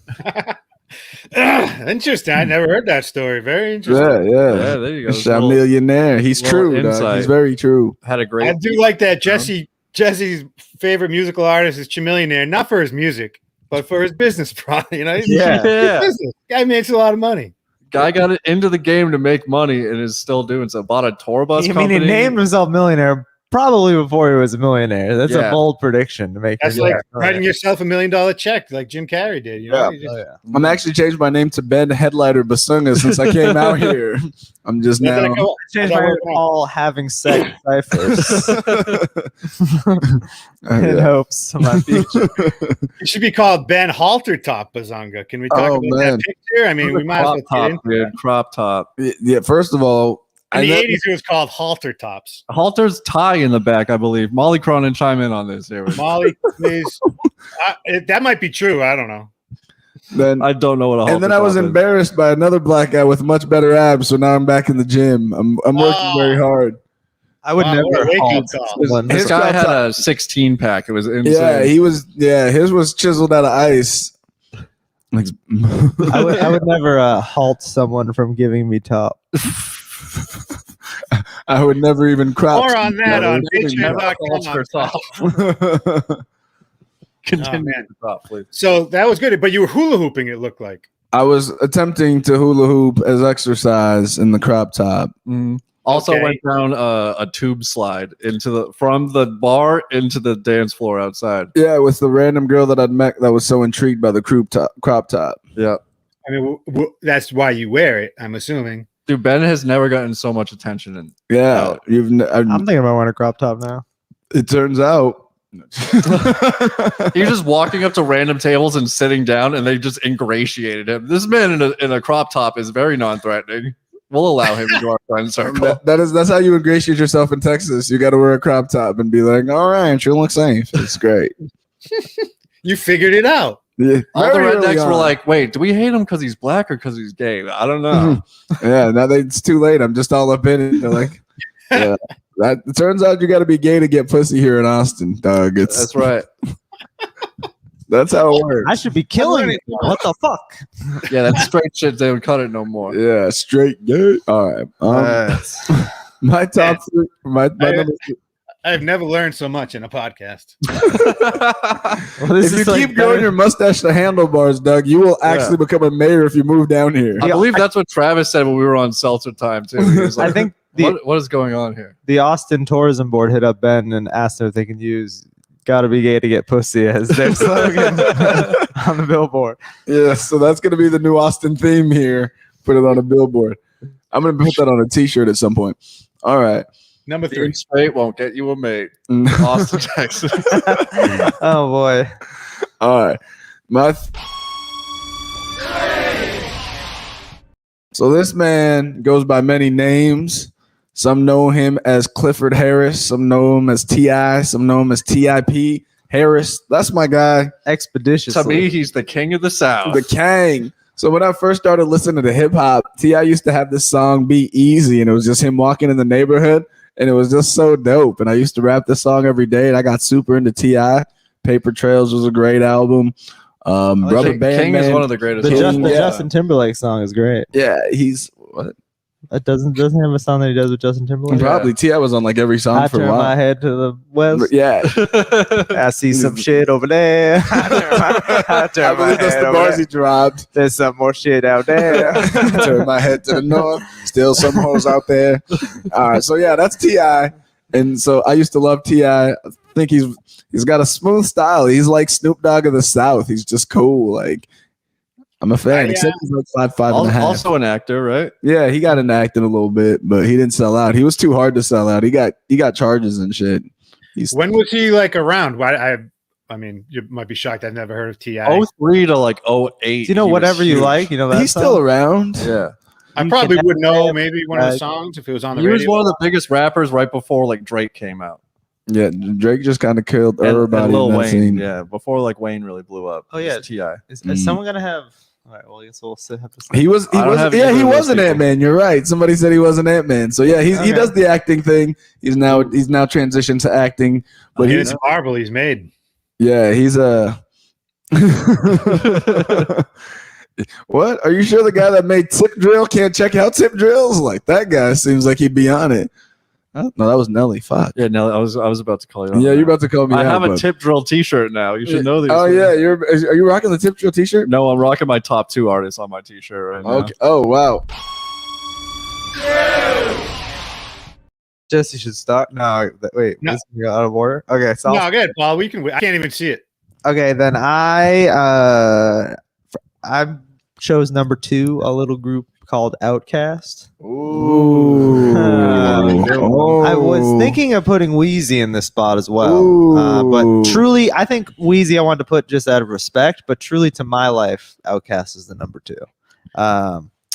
Interesting. I never heard that story. Very interesting. Yeah, Yeah, yeah. there you go. Chameleonaire. He's little true, dog. insight. He's very true. Had a great. I do like that Jesse's favorite musical artist is Chameleonaire, not for his music, but for his business product. You know, he's Yeah. Yeah. business. Guy makes a lot of money. Guy got it into the game to make money and is still doing so. Bought a tour bus I mean, company. he named himself millionaire probably before he was a millionaire. That's Yeah. a bold prediction to make. That's him like a writing yourself $1 million check, like Jim Carrey did. You know, Yeah. You just- Oh, yeah. I'm actually changed my name to Ben Headlighter Bosunga since I came out here. I'm just That's now. like, oh, Change that my name work to out? Paul having sex ciphers Oh, in yeah. hopes of my future. It should be called Ben Haltertop Bazunga. Can we talk Oh, about man. that picture? I mean, we might as well crop get into top, dude. that. Crop top. Yeah, first of all, In I the know- 80s, it was called halter tops. Halter's tie in the back, I believe. Molly Cronin, chime in on this. Here we go. Molly, please. That might be true. I don't know. then I don't know what a halter and then I was top is. embarrassed by another black guy with much better abs. So now I'm back in the gym. I'm working Oh. very hard. I would Wow, what a never wake-up halt call. someone. This His guy crop had top- a 16 pack. It was insane. Yeah, he was. Yeah, his was chiseled out of ice. Like, I would never halt someone from giving me top. I would never even crop. More on that on Never patreon.com. halter top. Continue Oh, man. the top, please. So that was good, but you were hula hooping, it looked like. I was attempting to hula hoop as exercise in the crop top. Also Okay. went down a tube slide from the bar into the dance floor outside. Yeah, with the random girl that I'd met that was so intrigued by the crop top. Yeah. I mean, that's why you wear it, I'm assuming. Dude, Ben has never gotten so much attention. And Yeah, I'm thinking about wearing a crop top now. it turns out. You're just walking up to random tables and sitting down, and they just ingratiated him. This man in a crop top is very non-threatening. We'll allow him into our friend circle. That's how you ingratiate yourself in Texas. You got to wear a crop top and be like, "All right, you look safe." It's great. You figured it out. Yeah, All the very early rednecks were on. like, "Wait, do we hate him because he's black or because he's gay?" I don't know. "Yeah, now it's too late. I'm just all up in it." They're like, "Yeah." It turns out you got to be gay to get pussy here in Austin, Doug. That's right. That's how it works. I should be killing you. What the fuck? Yeah, that's straight shit. They would cut it no more. Yeah, straight gay. All right. My top three. My number three. I've never learned so much in a podcast. Well, this If you is like keep growing your mustache to handlebars, Doug, you will actually become a mayor if you move down here. I believe that's what Travis said when we were on Seltzer Time too. He was like, I think what is going on here? the Austin Tourism Board hit up Ben and asked him if they can use "Gotta be gay to get pussy" as their slogan on the billboard. Yeah, so that's going to be the new Austin theme here. Put it on a billboard. I'm going to put that on a t-shirt at some point. All right. Number 3. Being straight won't get you a mate. Austin, Texas. Oh boy. All right. So this man goes by many names. Some know him as Clifford Harris. Some know him as T.I. Some know him as T.I.P. Harris. That's my guy. Expeditiously. To me, he's the king of the South. The Kang. So when I first started listening to hip hop, T.I. used to have this song "Be Easy," and it was just him walking in the neighborhood, and it was just so dope. And I used to rap this song every day, and I got super into T.I. Paper Trails was a great album. Rubber Band King Man is one of the greatest. The King, Justin Timberlake song is great. Yeah, he's what? It doesn't have a song that he does with Justin Timberlake. Probably T.I. was on like every song I for a turn while. my head to the west. Yeah, I see some shit over there. I I believe that's the bars he dropped. There's some more shit out there. Turn my head to the north. Still some hoes out there. All right, so yeah, that's T.I. And so I used to love T.I. I think he's got a smooth style. He's like Snoop Dogg of the South. He's just cool. Like I'm a fan. Except he's like 5'5" and a half. Also an actor, right? Yeah, he got into acting a little bit, but he didn't sell out. He was too hard to sell out. He got charges and shit. When was he like around? Why I mean, you might be shocked. I've never heard of T.I. 03 to like 08. You know, whatever you like, you know that He's song? still around. Yeah. I probably would know maybe one of the songs if it was on the He radio. was one of the biggest rappers right before like Drake came out. Yeah, Drake just kind of killed everybody and Lil in that Wayne, scene. yeah, before like Wayne really blew up. Oh, yeah. T.I. Is someone gonna have? All right. Well, I guess we'll have to. He was I don't have either he of those was an people. Ant-Man. You're right. Somebody said he was an Ant-Man. So yeah, he Okay. does the acting thing. He's now transitioned to acting. But It's Marvel he's made. yeah, he's a What? Are you sure the guy that made Tip Drill can't check out Tip Drills? Like that guy seems like he'd be on it. No, that was Nelly. Fuck. Yeah, no, I was about to call you. Yeah, you're about to call me I out. have a but- Tip Drill T-shirt now. You should know these. Oh things. yeah, are you rocking the Tip Drill T-shirt? No, I'm rocking my top 2 artists on my T-shirt right now. Okay. Oh wow. Jesse should start. No, wait. No. This is out of order. Okay, so No, good, Paul. We can. I can't even see it. okay, then I chose number 2, a little group called Outkast. Ooh. I was thinking of putting Wheezy in this spot as well, but Ooh. truly, I think Wheezy I wanted to put just out of respect, but truly to my life, Outkast is the number 2.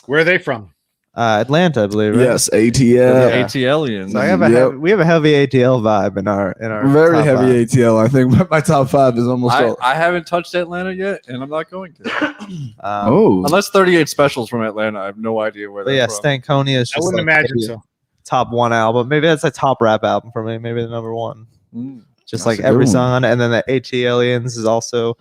Where are they from? Atlanta, I believe. Right? Yes, The ATL. ATLians. So I have we have a heavy ATL vibe in our Very top heavy five. ATL. I think my top 5 is almost all. I haven't touched Atlanta yet, and I'm not going to. Oh, Unless 38 Specials from Atlanta. I have no idea where But they're yeah, from. Stankonia is I just wouldn't like imagine maybe so. top 1 album. Maybe that's a top rap album for me. Maybe the number 1. Mm. Just That's like a good every one. song on it. And then the ATLians is also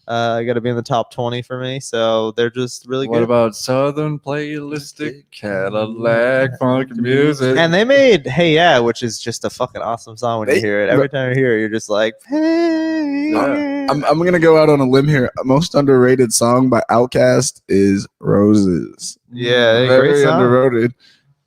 got to be in the top 20 for me. So they're just really What good. about Southern Playlistic Cadillac funk music? And they made Hey Yeah, which is just a fucking awesome song when you hear it. Every time you hear it, you're just like, hey. Yeah. I'm gonna go out on a limb here. Most underrated song by Outkast is Roses. Yeah, great Very song.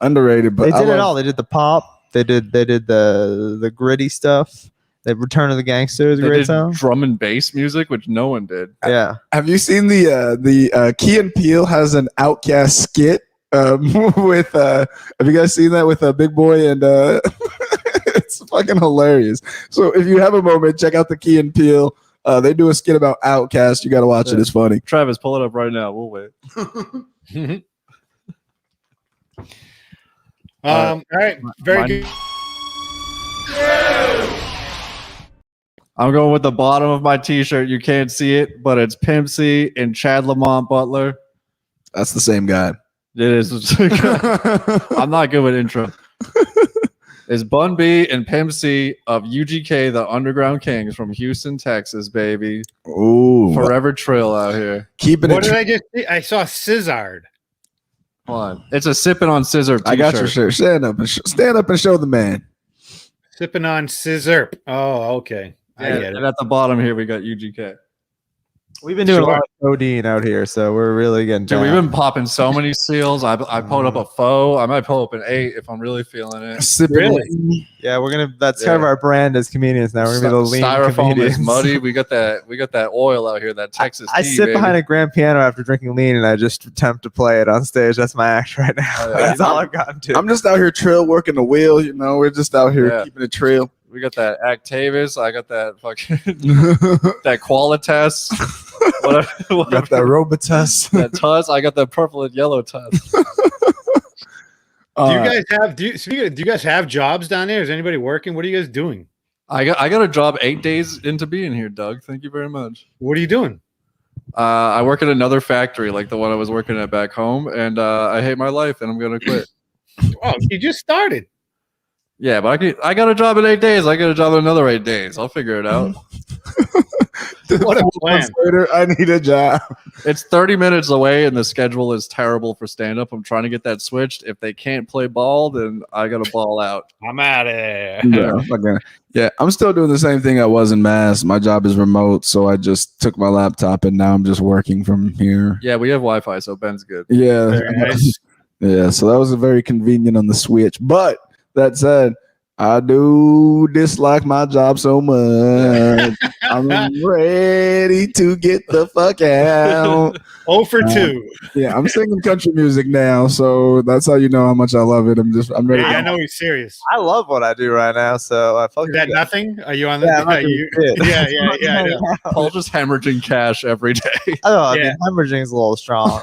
underrated. But They did I it love- all. They did the pop. They did the gritty stuff. The Return of the Gangster is a They great did song. drum and bass music, which no one did. Yeah. Have you seen the Key and Peele has an Outkast skit with have you guys seen that with Big Boy and it's fucking hilarious. So if you have a moment, check out the Key and Peele. They do a skit about Outkast. You got to watch it. It's funny. Travis, pull it up right now. We'll wait. All right. Very Mine- good. I'm going with the bottom of my T-shirt. You can't see it, but it's Pimp C and Chad Lamont Butler. That's the same guy. It is. I'm not good with intro. Is Bun B and Pimp C of UGK, the Underground Kings from Houston, Texas, baby. Ooh, Forever Trill out here. keeping What it. did I just see? I saw Scissored. Hold on. It's a Sippin' on Scissor T-shirt. I got your shirt. Stand up and show the man. Sipping on Scissor. Oh, okay. I And, get it. and at the bottom here, we got UGK. We've been doing a Sure. lot of codeine out here, so we're really getting Dude, down. we've been popping so many seals. I pulled up a faux. I might pull up an 8 if I'm really feeling it. Sipping Really? Yeah, we're gonna. That's kind of Yeah. our brand as comedians now. We're gonna be the lean Styrofoam comedians. is muddy. We got that oil out here, that Texas I tea, sit baby. behind a grand piano after drinking lean, and I just attempt to play it on stage. That's my act right now. Oh, yeah. That's all I've gotten to. I'm just out here trail working the wheel. You know, we're just out here Yeah. keeping it trail. We got that Actavis. I got that fucking that Qualitas. Whatever. Got that Robitus. That Tuz. I got the purple and yellow Tuz. Do you guys have do you guys have jobs down there? Is anybody working? What are you guys doing? I got a job 8 days into being here, Doug. Thank you very much. What are you doing? I work at another factory like the one I was working at back home, and I hate my life, and I'm gonna quit. Oh, you just started. Yeah, but I got a job in 8 days. I got a job in another 8 days. I'll figure it out. What a plan. Later, I need a job. It's 30 minutes away, and the schedule is terrible for stand-up. I'm trying to get that switched. If they can't play ball, then I got to ball out. I'm out of there. Yeah, I'm still doing the same thing I was in Mass. My job is remote, so I just took my laptop, and now I'm just working from here. Yeah, we have Wi-Fi, so Ben's good. Yeah. Very nice. Yeah, so that was very convenient on the Switch. But that said, I do dislike my job so much. I'm ready to get the fuck out. 0 for 2. Yeah, I'm singing country music now, so that's how you know how much I love it. I'm ready. Yeah, I know he's serious. I love what I do right now, so I fucking Is that nothing? Are you on the? Yeah, I'm not doing shit. Yeah. I know. Paul just hemorrhaging cash every day. I Yeah. mean, hemorrhaging is a little strong.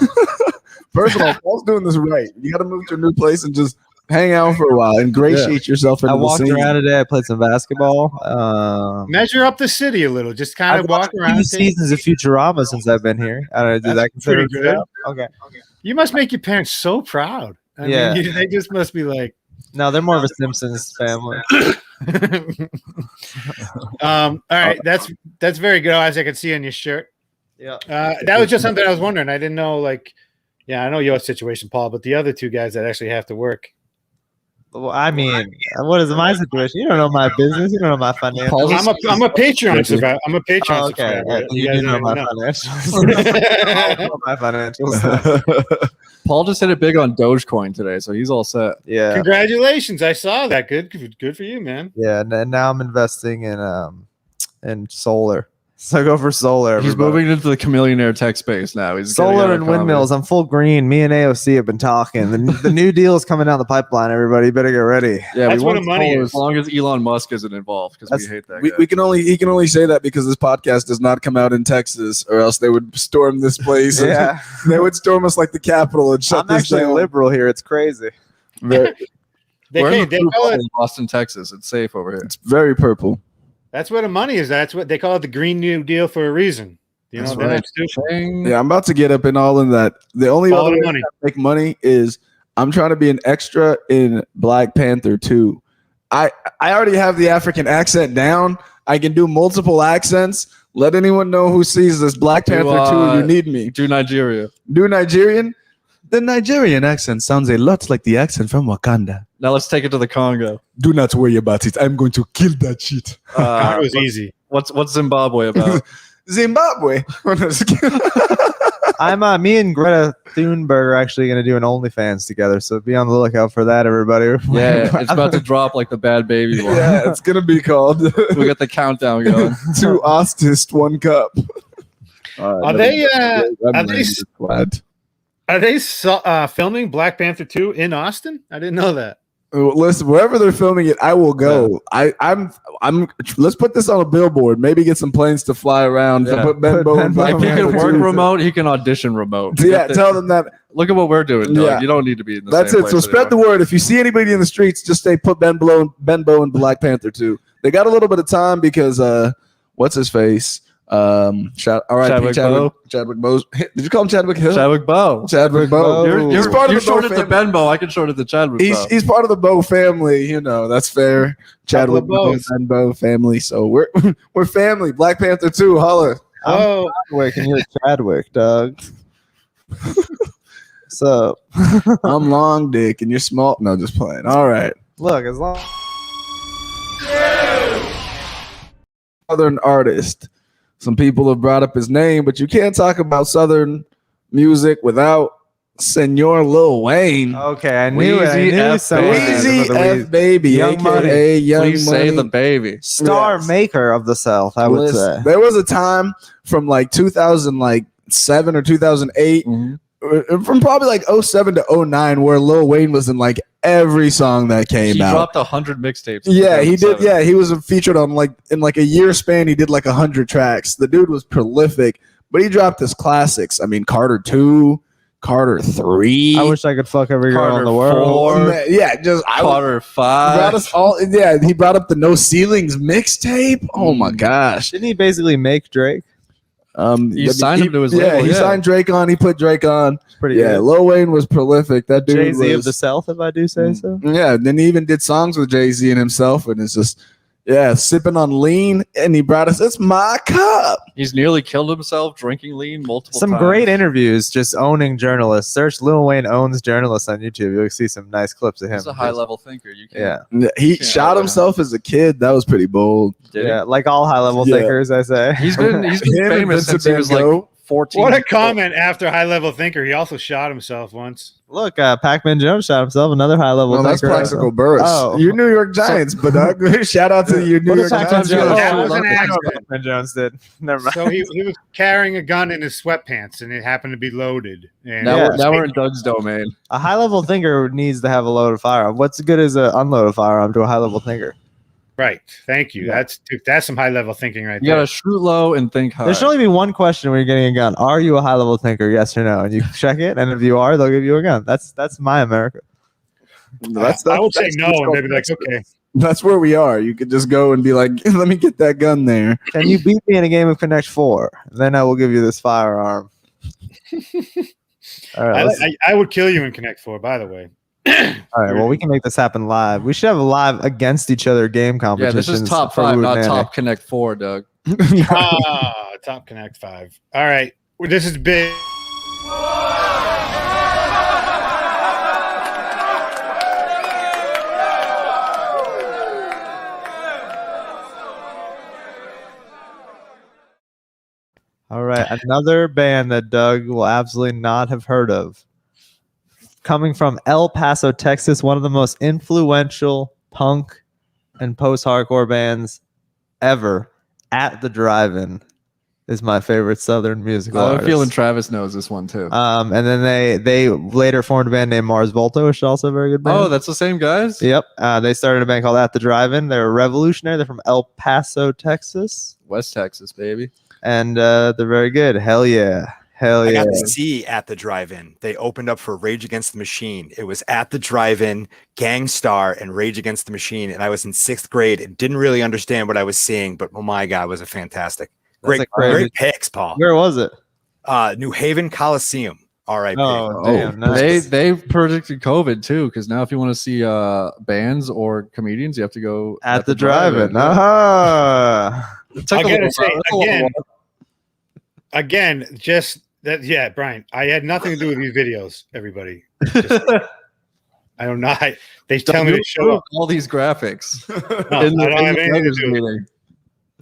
First of all, Paul's doing this right. You got to move to a new place and just hang out for a while, ingratiate yourself into I the walked scene. around today. I played some basketball. Measure up the city a little. Just kind I've of walk watched around. 2 seasons of Futurama since I've been here. I don't know, did That's that consider pretty good. Okay. You must make your parents so proud. I Yeah. mean, they just must be like. No, they're more of a Simpsons family. All right, that's very good, as I can see on your shirt. Yeah. That was just something I was wondering. I didn't know, like, yeah, I know your situation, Paul, but the other 2 guys that actually have to work. Well, I mean, what is my situation? You don't know my business. You don't know my financials. I'm a Patreon survivor. I'm a Patreon Oh, okay. subscriber. You guys do know don't my know. financials. I know my financials. Paul just hit it big on Dogecoin today, so he's all set. Yeah. Congratulations! I saw that. Good for you, man. Yeah. And now I'm investing in solar. So go for solar. He's everybody. moving into the chameleonaire tech space now. He's getting Solar out of and comedy. windmills. I'm full green. Me and AOC have been talking. The new deal is coming down the pipeline. Everybody, you better get ready. Yeah, That's we where want the money solar is. as long as Elon Musk isn't involved because we hate that guy. He can only say that because this podcast does not come out in Texas, or else they would storm this place. Yeah, They would storm us like the Capitol and shut I'm this actually down. liberal here. It's crazy. Very- We're in the They blue call bubble it. in Austin, Texas. It's safe over here. it's very purple. That's where the money is. That's what they call it, the Green New Deal, for a reason. You know, That's they're right. not stupid. Yeah, I'm about to get up in all in that. The only Follow other the way money. to make money is I'm trying to be an extra in Black Panther 2. I already have the African accent down. I can do multiple accents. Let anyone know who sees this Black Do, Panther 2. You need me. Do Nigeria. Do Nigerian? The Nigerian accent sounds a lot like the accent from Wakanda. Now let's take it to the Congo. Do not worry about it. I'm going to kill that shit. That was easy. What's Zimbabwe about? Zimbabwe. Me and Greta Thunberg are actually going to do an OnlyFans together, so be on the lookout for that, everybody. Yeah, it's about to drop like the Bad Baby one. Yeah, it's going to be called We got the countdown going. 2 Ostist, 1 cup. Are they? Are they filming Black Panther 2 in Austin? I didn't know that. Listen, wherever they're filming it, I will go. I'm. Let's put this on a billboard. Maybe get some planes to fly around. Yeah. To put Benbow and Black If he Panther can work 2. remote, he can audition remote. Yeah, tell them that. Look at what we're doing, Doug. Yeah. You don't need to be in the That's same it. So place spread the anymore. word. If you see anybody in the streets, just say put Benbow and Black Panther 2. They got a little bit of time because what's his face? Chadwick Bowe. Chadwick Bowe. Did you call him Chadwick Hill? Chadwick Bowe. Chadwick Bowe. He's part of You the Bowe shorted the family. Benbow. I can short it to Chadwick Bowe. He's part of the Bowe family, you know. That's fair. Chadwick Bowe and Bowe family. So we're family. Black Panther 2, holla. Oh, Chadwick, and you're Chadwick, Doug. So, I'm long dick and you're small. No, just playing. All right. look, as long Southern artist. Some people have brought up his name, but you can't talk about Southern music without Senor Lil Wayne. okay, I knew it. I Wheezy knew F someone Baby. had Weezy another F Baby, Young aka Young Please say Money. the baby. star Yes. maker of the South, I would Listen, say. there was a time from like 2007 or 2008, from probably like 07 to 09, where Lil Wayne was in like every song that came He out. dropped 100 mixtapes. in Yeah, he did. 2007. Yeah, he was featured on like in like a year span. He did like 100 tracks. The dude was prolific, but he dropped his classics. I mean, Carter 2, Carter 3. I wish I could fuck every girl in Carter the world. 4. Yeah, just Carter He brought 5. us all. Yeah, he brought up the No Ceilings mixtape. Oh my gosh. Didn't he basically make Drake? He signed him to his label, He yeah. signed Drake on. He put Drake on. Pretty Yeah, good. Lil Wayne was prolific. That dude Jay-Z was, of the South, if I do say so. Yeah, then he even did songs with Jay-Z and himself, and it's just sipping on lean, and he brought us. It's my cup. He's nearly killed himself drinking lean multiple Some times. great interviews just owning journalists. Search Lil Wayne owns journalists on YouTube. You'll see some nice clips of him. He's a high-level thinker. You can't. Yeah. He Yeah, shot himself as a kid. That was pretty bold. Did he? Yeah, like all high level Yeah. thinkers, I say. He's been Him and famous Vincent since he was Van like Gogh. 14. What a comment after High Level Thinker. He also shot himself once. Look, Pac-Man Jones shot himself, another high level No, that's thinker. Plaxico Burris. Oh. Your New York Giants, but shout out to your New What York if Pac-Man Giants. Jones? That Oh, was an I know what accident. Pac-Man Jones did. Never mind. So he was carrying a gun in his sweatpants, and it happened to be loaded. And Now we're in Doug's domain. A high level thinker needs to have a loaded firearm. What's good as an unloaded firearm to a high level thinker? right. Thank you. Yeah. That's some high level thinking right You there. gotta shoot low and think high. There should only be one question when you're getting a gun. Are you a high level thinker? Yes or no? And you check it, and if you are, they'll give you a gun. That's my America. I would say no, and they'd be like, okay. That's where we are. You could just go and be like, let me get that gun there. Can you beat me in a game of Connect 4? Then I will give you this firearm. All right, I would kill you in Connect 4, by the way. all right. Well, we can make this happen live. We should have a live against each other game Yeah, competition. this is top 5, not top Connect 4, Doug. Top Connect 5. All right. Well, this is big. All right, another band that Doug will absolutely not have heard of. Coming from El Paso, Texas, one of the most influential punk and post-hardcore bands ever. At the Drive-In is my favorite Southern musical I have a artist. feeling Travis knows this one too. And then they later formed a band named Mars Volta, which is also a very good band. Oh, that's the same guys? Yep. They started a band called At the Drive-In. They're revolutionary. They're from El Paso, Texas. West Texas, baby. And they're very good. Hell yeah. Hell I yeah. got to see At the Drive-In. They opened up for Rage Against the Machine. It was At the Drive-In, Gangstar, and Rage Against the Machine. And I was in 6th grade and didn't really understand what I was seeing, but oh my God, was it fantastic. Great, great picks, Paul. Where was it? New Haven Coliseum. R.I.P. Oh, damn. Nice. They predicted COVID too, because now if you want to see bands or comedians, you have to go At the Drive-In. Yeah. Uh-huh. It took I a gotta little say, while. It took a little while. again, just that. Yeah, Brian, I had nothing to do with these videos, everybody. Just, I don't know. They tell me to show up. all these graphics. No, I don't have anything to do with it. meeting.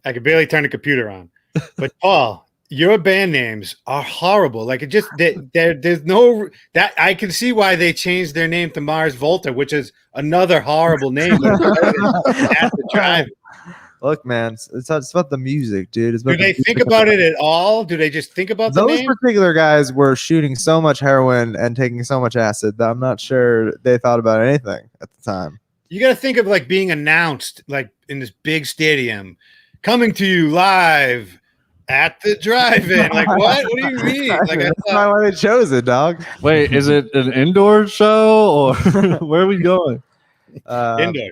I could barely turn the computer on. But Paul, your band names are horrible. Like it just there's no that I can see why they changed their name to Mars Volta, which is another horrible name. At the Drive. Look, man, it's about the music, dude. It's Do about they the think music. about it at all? Do they just think about the Those name? particular guys were shooting so much heroin and taking so much acid that I'm not sure they thought about anything at the time. You got to think of like being announced like in this big stadium, coming to you live at the drive-in. Like what? What do you mean? Like I That's thought, not why they chose it, dog. Wait, is it an indoor show or where are we going? indoors.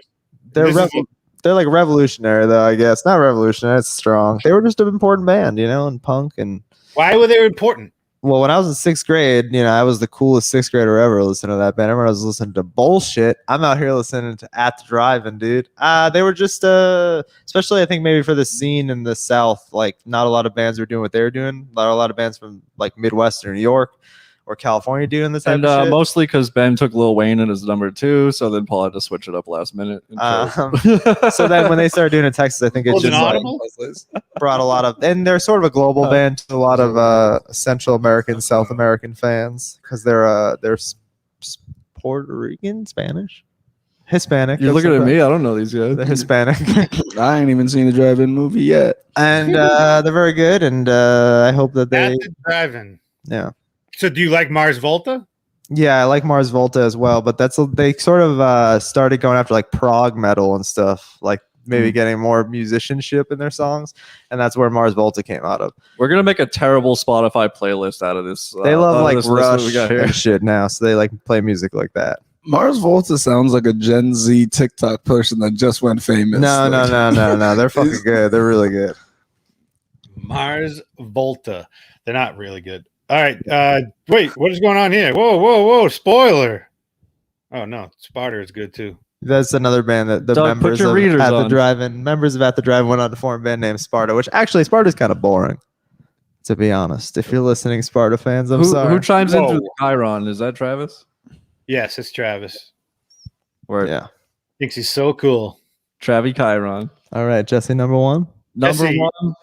They're This is they're like revolutionary, though. I guess not revolutionary. It's strong. They were just an important band, and punk and. Why were they important? Well, when I was in 6th grade, I was the coolest 6th grader ever listening to that band. I remember I was listening to bullshit. I'm out here listening to At the Drive-In, dude. They were just, especially I think maybe for the scene in the South, like not a lot of bands were doing what they were doing. Not a lot of bands from like Midwestern New York or California doing this type And of shit. mostly because Ben took Lil Wayne in his number 2, so then Paul had to switch it up last minute. So then when they started doing it in Texas, I think it Was it just audible? brought a lot of, and they're sort of a global band to a lot of Central American, South American fans because they're Puerto Rican, Spanish, Hispanic. You're looking at me. I don't know these They're guys. Hispanic, I ain't even seen the drive-in movie yet. and they're very good. And I hope that they, At the drive-in. yeah. So do you like Mars Volta? Yeah, I like Mars Volta as well, but they sort of started going after like prog metal and stuff. Like maybe getting more musicianship in their songs, and that's where Mars Volta came out of. We're gonna make a terrible Spotify playlist out of this. They love out of like this list that we Rush got here. and shit now, so they like play music like that. Mars Volta sounds like a Gen Z TikTok person that just went famous. No, Like, no. They're fucking good. They're really good. Mars Volta. They're not really good. All right. Wait, what is going on here? Whoa. Spoiler. Oh, no. Sparta is good, too. That's another band that the Doug, put members your of readers At the on. Drive-In went on to form a band named Sparta, which actually Sparta's kind of boring, to be honest. If you're listening, Sparta fans, I'm sorry. Who chimes in Whoa. through the Chiron? Is that Travis? Yes, it's Travis. Or Yeah. Thinks he's so cool. Travi Chiron? All right, Jesse, number one. Number Jesse,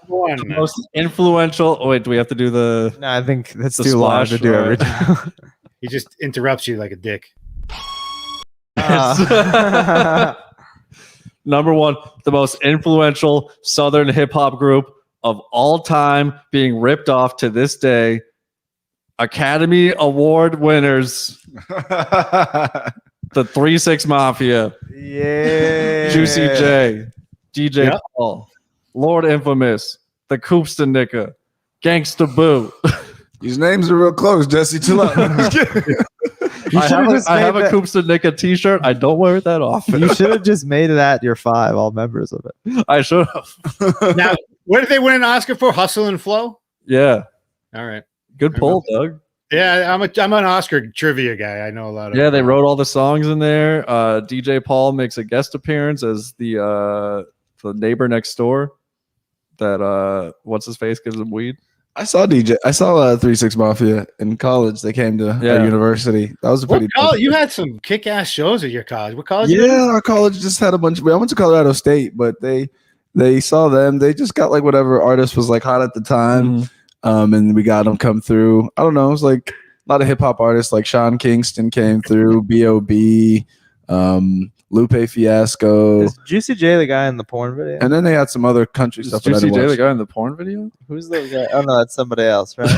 one, the most influential. Oh wait, do we have to do the? No, I think that's The too long to splash, do every right. time. He just interrupts you like a dick. Number one, the most influential Southern hip hop group of all time, being ripped off to this day. Academy Award winners, the 3-6 Mafia, Yeah. Juicy J, DJ Yep. Paul, Lord Infamous, the Koopsta Nicka, Gangsta Boo. These names are real close, Jesse. Chill out. You I should've have just I have made a Koopsta Nicka t-shirt. I don't wear it that often. You should have just made that your five, all members of it. I should have. Now, what did they win an Oscar for? Hustle and Flow? Yeah. All right. Good pull, Doug. Yeah, I'm an Oscar trivia guy. I know a lot of Yeah, they wrote all the songs in there. DJ Paul makes a guest appearance as the neighbor next door. That what's his face gives him weed. I saw 3-6 Mafia in college. They came to Yeah. our university. That was a pretty. You had some kick-ass shows at your college. What college? Yeah, our college just had a bunch. I went to Colorado State, but they saw them. They just got like whatever artist was like hot at the time, and we got them come through. I don't know. It was like a lot of hip hop artists like Sean Kingston came through, B.O.B., Lupe Fiasco, Is Juicy J the guy in the porn video? and then they had some other country Is stuff. that I Juicy didn't J the watch. guy in the porn video? Who's the guy? Oh no, that's somebody else, right?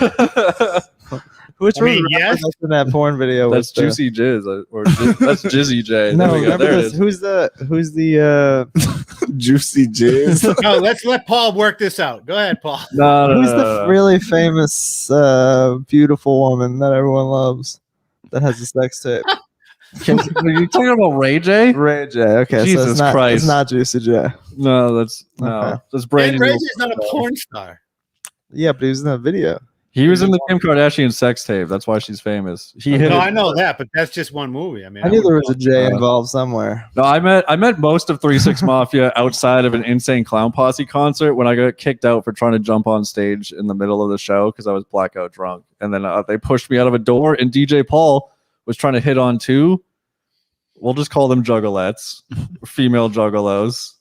Which I mean, one yes. in that porn video? That's was the- Juicy Jizz, or that's Jizzy J. No, There we go. remember There it this? is. Who's the Juicy Jizz. No, let's let Paul work this out. Go ahead, Paul. No, who's the really famous beautiful woman that everyone loves that has a sex tape? Are you talking about Ray J? Ray J. Okay, so Jesus it's not, Christ. it's not Juicy J. No, that's Okay. that's Brady. Ray J's not a porn star. Yeah, but he was in the video. He was in the Kim Kardashian sex tape. That's why she's famous. He hit No, it. I know that, but that's just one movie. I mean, I knew there was a wouldn't J involved somewhere. No, I met most of 3-6 Mafia outside of an Insane Clown Posse concert when I got kicked out for trying to jump on stage in the middle of the show because I was blackout drunk. And then they pushed me out of a door, and DJ Paul was trying to hit on two. We'll just call them juggalettes, female juggalos.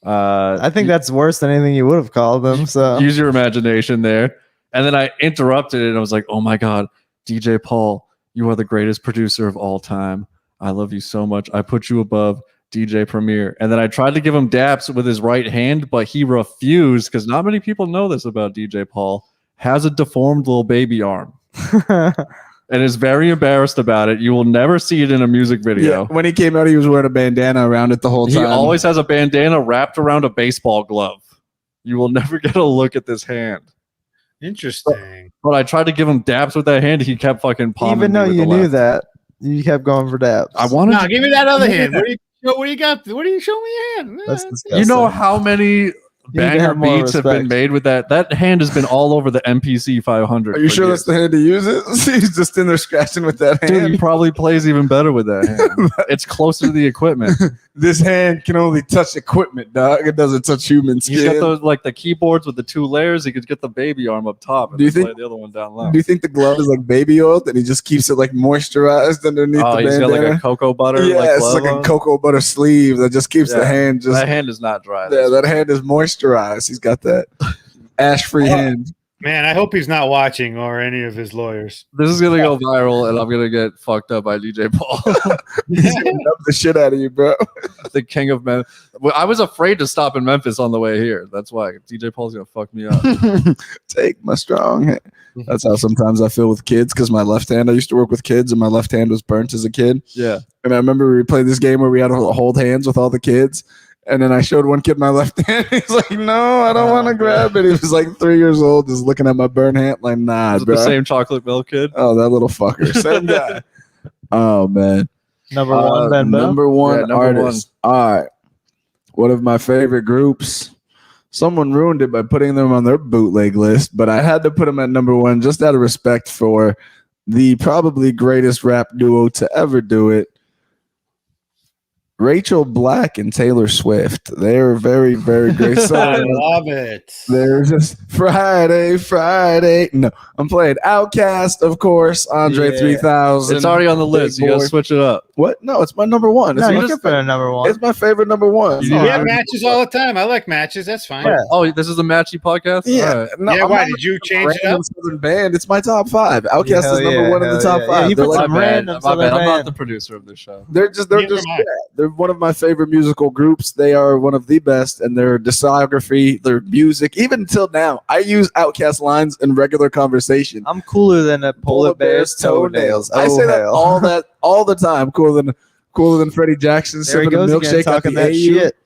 I think that's worse than anything you would have called them. So Use your imagination there. And then I interrupted it and I was like, oh my God, DJ Paul, you are the greatest producer of all time. I love you so much. I put you above DJ Premier. And then I tried to give him daps with his right hand, but he refused because not many people know this about DJ Paul. Has a deformed little baby arm and is very embarrassed about it. You will never see it in a music video. Yeah, when he came out, he was wearing a bandana around it the whole He time. always has a bandana wrapped around a baseball glove. You will never get a look at this hand. Interesting. But I tried to give him daps with that hand. He kept fucking palming even me though with you the knew left. that, you kept going for dabs. I wanted No, to, give me that other hand. What do you got? What do you show me your hand? That's disgusting. you know how many You need to banger have more beats have been respect. made with that? That hand has been all over the MPC 500. Are you for sure years. that's the hand to use it? He's just in there scratching with that Dude, he hand. probably plays even better with that hand. It's closer to the equipment. This hand can only touch equipment, dog. It doesn't touch human He's got skin. those like the keyboards with the two layers. He could get the baby arm up top and Do you then think- play the other one down low. Do you think the glove is like baby oil and he just keeps it like moisturized underneath Oh, the he's got bandana? like a cocoa butter. Yeah, like it's glove like a on. cocoa butter sleeve that just keeps the Yeah. hand just. That hand is not dry. Yeah, that hand is moisturized. He's got that ash-free hand. Man, I hope he's not watching or any of his lawyers. This is gonna go viral, and I'm gonna get fucked up by DJ Paul, He's gonna nub the shit out of you, bro. the king of men. Well, I was afraid to stop in Memphis on the way here. That's why DJ Paul's gonna fuck me up. Take my strong hand. That's how sometimes I feel with kids because my left hand. I used to work with kids, and my left hand was burnt as a kid. Yeah, And I remember we played this game where we had to hold hands with all the kids. And then I showed one kid my left hand. He's like, no, I don't want to grab it. He was like 3 years old, just looking at my burnt hand like, nah, Is it bro. the same chocolate milk kid? Oh, that little fucker. Same guy. Oh, man. Number one, Ben Bell. Number one Yeah, number artist. All right. One of my favorite groups. Someone ruined it by putting them on their bootleg list, but I had to put them at number one just out of respect for the probably greatest rap duo to ever do it. Rachel Black and Taylor Swift. They're very, very great I songs. love it. They're just Friday. No, I'm playing Outkast, of course. Andre Yeah. 3000. It's already on the list. You Big gotta Boy. switch it up. What? No, it's my number one. No, It's, you my, can put it at number one. it's my favorite number one. You We Yeah. have matches all the time. I like matches. That's fine. Yeah. Oh, this is the Matchy podcast? Yeah. All right. No, Yeah, I'm why not did you like a change it random up? Southern band. It's my top five. Outkast Hell is number yeah, one in the hell top yeah. five. Yeah, you they're put like, some My bad. random My Southern bad. I'm not band. the producer of this show. they're Neither just am I. yeah, they're one of my favorite musical groups. They are one of the best, and their discography, their music, even until now, I use Outkast lines in regular conversation. I'm cooler than a polar bear's toenails. I say that hell. all the time. Cooler than Freddie Jackson There he sipping a goes again, milkshake at talking the that AU. shit.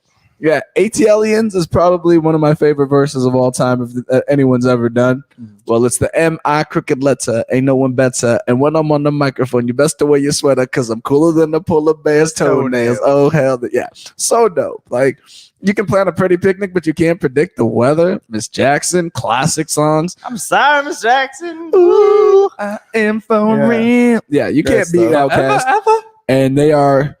Yeah, ATLians is probably one of my favorite verses of all time if anyone's ever done. Well, it's the M-I crooked letter, ain't no one better. And when I'm on the microphone, you best to wear your sweater because I'm cooler than the polar bear's toenails. Oh, hell, yeah. So dope. Like, you can plan a pretty picnic, but you can't predict the weather. Miss Jackson, classic songs. I'm sorry, Miss Jackson. Ooh, I am for Yeah. real. Yeah, you Great can't beat stuff. Outkast. And they are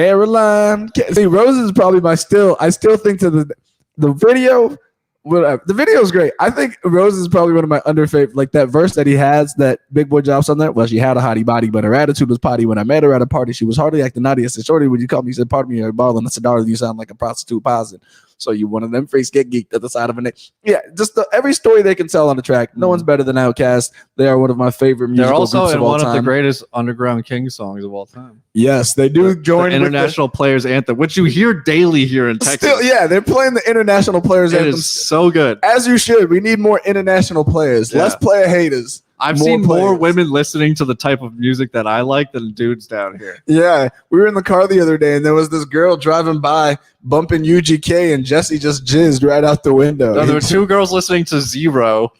Caroline. See, Rose is probably I still think to the video. Whatever. The video is great. I think Rose is probably one of my under favorite. Like that verse that he has, that Big Boy drops on there. Well, she had a hottie body, but her attitude was potty. When I met her at a party, she was hardly acting naughty. I said, "Shorty, would you call me?" You said, "Pardon me, you're balling." I said, "Darling, you sound like a prostitute posin." So you one of them freaks get geeked at the side of a neck. Yeah, just every story they can tell on the track. No one's better than Outkast. They are one of my favorite musical They're also groups in of all one time. of the greatest underground king songs of all time. Yes, they do join The with International Players Anthem, which you hear daily here in Texas. Still, yeah, they're playing the international players It anthem. is so good. As you should. We need more international players. Yeah. Less player haters. I've More seen more players. women listening to the type of music that I like than dudes down here. Yeah, we were in the car the other day, and there was this girl driving by bumping UGK, and Jesse just jizzed right out the window. No, there were two girls listening to Zero,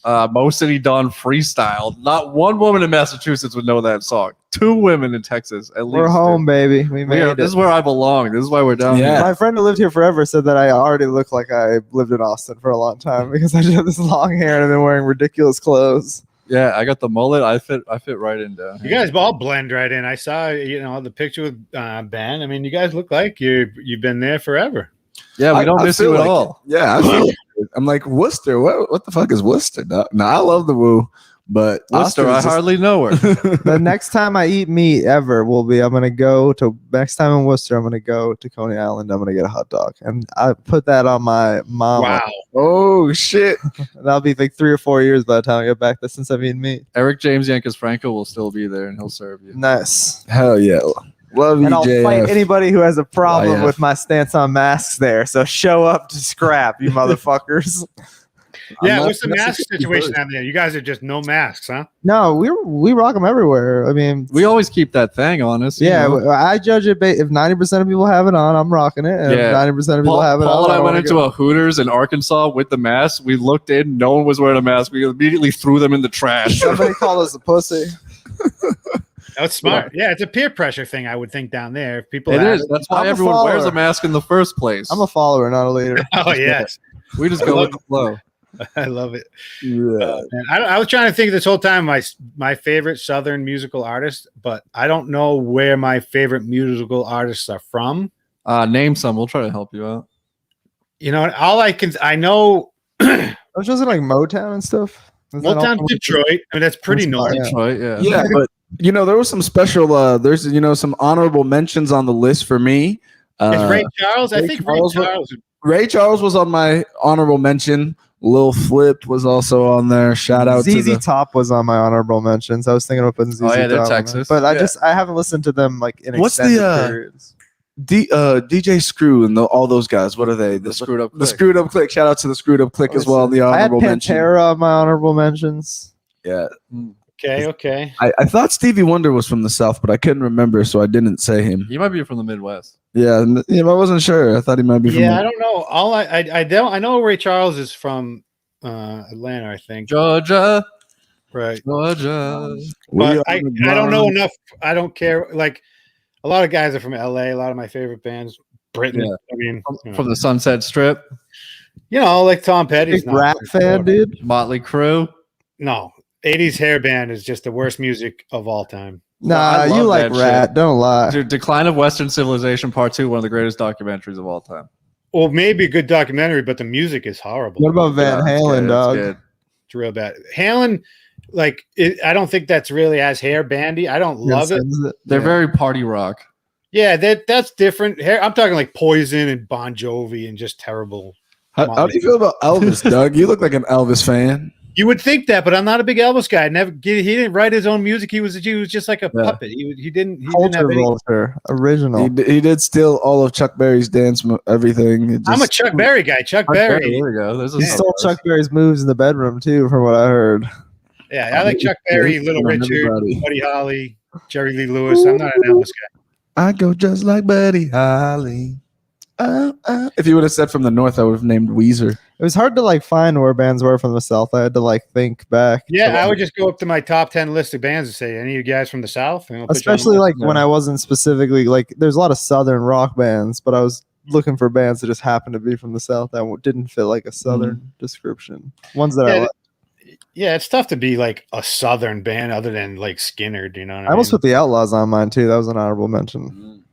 Mo City Dawn freestyle. Not one woman in Massachusetts would know that song. Two women in Texas, at least. We're home, baby. We made it. This is where I belong. This is why we're down Yeah. here. My friend who lived here forever said that I already look like I lived in Austin for a long time because I just have this long hair and I've been wearing ridiculous clothes. Yeah, I got the mullet. I fit right in down You here. guys all blend right in. I saw, the picture with Ben. I mean, you guys look like you've been there forever. Yeah, we don't I miss feel you at like all. it. Yeah, I feel like it. I'm like, Worcester. What the fuck is Worcester? No, I love the woo, but Worcester, I hardly know her. The next time I eat meat ever will be next time in Worcester, I'm going to go to Coney Island. I'm going to get a hot dog. And I put that on my mama. Wow. Oh shit! That'll be like 3 or 4 years by the time I get back there since I've eaten meat. Eric James Yankees Franco will still be there and he'll serve you. Nice. Hell yeah! Love you, And I'll JF. fight anybody who has a problem YF. with my stance on masks there. So show up to scrap, you motherfuckers. Yeah, not- what's the that's a mask good situation word. down there? You guys are just no masks, huh? No, we rock them everywhere. I mean, We always keep that thing on us. yeah, you know? I judge it. If 90% of people have it on, I'm rocking it. And Yeah. if 90% of people have it Paul on, and I don't went wanna into go. a Hooters in Arkansas with the mask. We looked in, no one was wearing a mask. We immediately threw them in the trash. Somebody called us a pussy. That's smart. Yeah, it's a peer pressure thing, I would think, down there. If people It have is. That's why I'm a everyone wears follower. a mask in the first place. I'm a follower, not a leader. Oh, yes. We just go with the flow. I love it. Yeah. Man, I was trying to think this whole time my favorite Southern musical artist, but I don't know where my favorite musical artists are from. Name some. We'll try to help you out. You know, I know Which was it like Motown and stuff? Is that all Motown from- Detroit. I mean, that's pretty That's normal. Yeah. Detroit, yeah. Yeah, but there was some special. There's some honorable mentions on the list for me. Is Ray Charles? I Ray think Charles Ray was- Charles. Ray Charles was on my honorable mention. Lil Flip was also on there. Shout out to ZZ the Top was on my honorable mentions. I was thinking of putting ZZ Oh, yeah, they're Top on there. Texas. But Yeah. I haven't listened to them like in What's the, extended periods. DJ Screw and all those guys. What are they? The screwed up. The Click. Screwed Up Click. Shout out to the Screwed Up Click as well. In the I had honorable mention. Pantera on my honorable mentions. Yeah. Okay. I thought Stevie Wonder was from the South, but I couldn't remember, so I didn't say him. He might be from the Midwest. Yeah, I wasn't sure. I thought he might be from. Yeah, I don't know. All I don't. I know Ray Charles is from Atlanta, I think. Georgia. Right. Georgia. But I don't know enough. I don't care. Like a lot of guys are from LA. A lot of my favorite bands, Britain. Yeah. I mean, you know. From the Sunset Strip. Like Tom Petty's Big rap fan, dude. Motley Crue. No, 80s hair band is just the worst music of all time. Nah, I you love like that Rat. shit. Don't lie. Dude, Decline of Western Civilization Part 2, one of the greatest documentaries of all time. Well, maybe a good documentary, but the music is horrible. What about Van Yeah, Halen, it's dog? good. It's real bad. Halen, I don't think that's really as hair bandy. I don't love it. They're Yeah. very party rock. Yeah, that's different. Hair. I'm talking like Poison and Bon Jovi and just terrible. How do you feel about Elvis, Doug? You look like an Elvis fan. You would think that, but I'm not a big Elvis guy. He didn't write his own music. He was just like a puppet. He didn't have Culture any. Vulture, original. He did steal all of Chuck Berry's dance, everything. I'm a Chuck Berry guy. Chuck Berry. There we go. There's a He stole Chuck Berry's moves in the bedroom too, from what I heard. Yeah, I like Chuck Berry, Yeah, Little Richard, everybody. Buddy Holly, Jerry Lee Lewis. I'm not an Elvis guy. I go just like Buddy Holly. If you would have said from the North, I would have named Weezer. It was hard to find where bands were from the South. I had to think back. Yeah, I would just go up to my top 10 list of bands and say, any of you guys from the South? And I'll put you on the Especially list. when I wasn't specifically there's a lot of Southern rock bands, but I was looking for bands that just happened to be from the South that didn't fit a Southern description. Ones that I like. Yeah, it's tough to be like a Southern band other than Skinner. Do you know what I I almost mean? put the Outlaws on mine too. That was an honorable mention.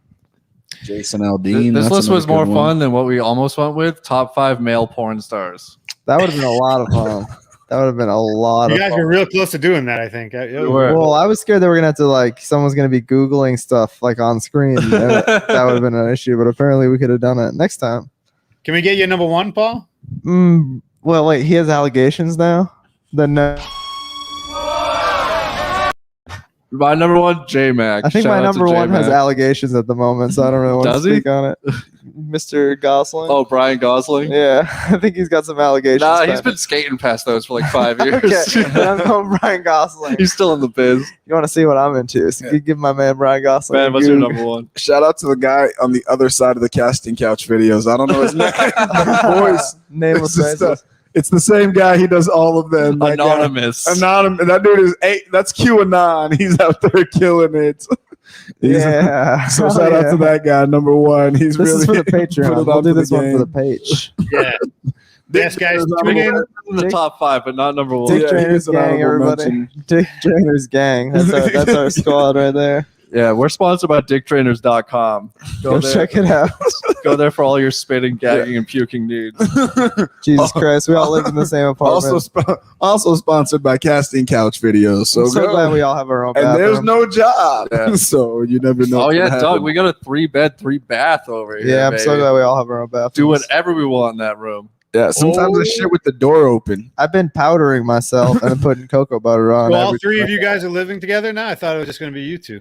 Jason Aldean. This that's list was another more good one. fun than what we almost went with. Top 5 male porn stars. That would have been a lot of fun. That would have been a lot You of guys fun. were real close to doing that, I think. Well, I was scared they were gonna have to someone's gonna be Googling stuff on screen. And that would have been an issue, but apparently we could have done it next time. Can we get you number 1, Paul? Well, wait, he has allegations now. Then no. My number 1, J-Mac. I think Shout my out to number 1 has J-Mac. allegations at the moment, so I don't really want Does to he? speak on it. Mr. Gosling. Oh, Brian Gosling? Yeah, I think he's got some allegations. Nah, he's pending. been skating past those for 5 years. Okay, then I'm going Brian Gosling. He's still in the biz. You want to see what I'm into? So you give my man Brian Gosling. Man, a what's your Goog. number 1? Shout out to the guy on the other side of the casting couch videos. I don't know his name. Voice. Nameless It's just, faces. it's the same guy. He does all of them. That guy. Anonymous. Anonymous. That dude is that's QAnon. He's out there killing it. He's- Yeah. So Hell shout out yeah. to that guy, number 1. He's This really is for the put it Patreon. We'll out do to this one for the game. page. Yeah. Yes, guys. Tune in. in the top 5, but not number 1. Dick Yeah, Trainer's he's an gang, honorable everybody. mention. Dick Trainer's gang. That's our squad right there. Yeah, we're sponsored by dicktrainers.com. Go check it out. Go there for all your spitting, gagging, and puking needs. Jesus Christ, we all live in the same apartment. Also sponsored by Casting Couch Videos. So, I'm so go. glad we all have our own And bathroom. there's no job. Yeah. So you never know. Oh, what's yeah, gonna Doug, happen. we got a 3-bed, 3-bath over here. Yeah, I'm so baby. glad we all have our own bathroom. Do whatever we want in that room. Yeah, sometimes I shit with the door open. I've been powdering myself and putting cocoa butter on. Well, all every 3 of time. you guys are living together now? I thought it was just going to be you 2.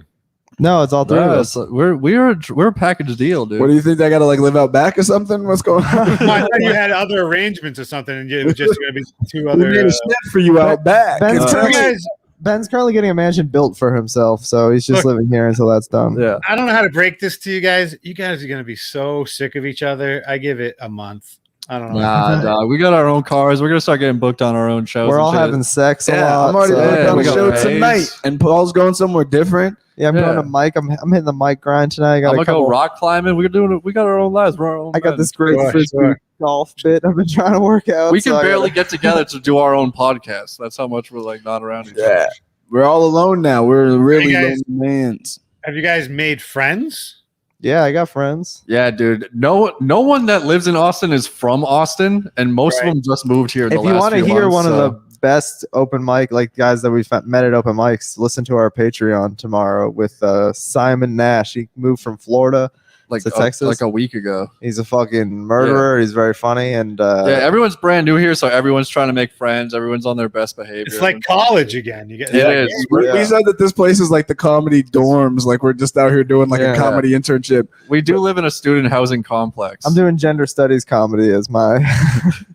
No, it's all 3 of Yeah, us. so we're a package deal, dude. What do you think? I got to live out back or something? What's going on? I thought you had other arrangements or something, and it was just going to be 2 We other. made a shed for you out back. Ben's You currently- guys, Ben's currently getting a mansion built for himself, so he's just Look. living here until that's done. Yeah. I don't know how to break this to you guys. You guys are going to be so sick of each other. I give it a month. I don't know. Nah, dog. We got our own cars. We're gonna start getting booked on our own shows. We're and all shit. having sex a Yeah, lot. I'm already so- Yeah, on we the got show Rays. tonight, and Paul's going somewhere different. Yeah, I'm Yeah. going to Mike. I'm hitting the mic grind tonight. I got I'm a gonna couple. go rock climbing. We're doing it. We got our own lives. We're our own. I got men. this great Sure, frisbee sure. golf bit I've been trying to work out. We can so I barely gotta- get together to do our own podcast. That's how much we're not around each other. We're all alone now. We're really Hey, guys. lonely mans. Have you guys made friends? Yeah, I got friends. Yeah, dude. No one that lives in Austin is from Austin, and most Right. of them just moved here. In If the you last want to few hear months, one of so- the best open mic guys that we've met at open mics, listen to our Patreon tomorrow with Simon Nash. He moved from Florida to Texas. like a week ago. He's a fucking murderer. He's very funny, and Yeah, everyone's brand new here, so everyone's trying to make friends. Everyone's on their best behavior. It's like college again. You get It is. We Yeah. said that this place is like the comedy dorms. Like we're just out here doing Yeah. a comedy internship. We do live in a student housing complex. I'm doing gender studies comedy as my.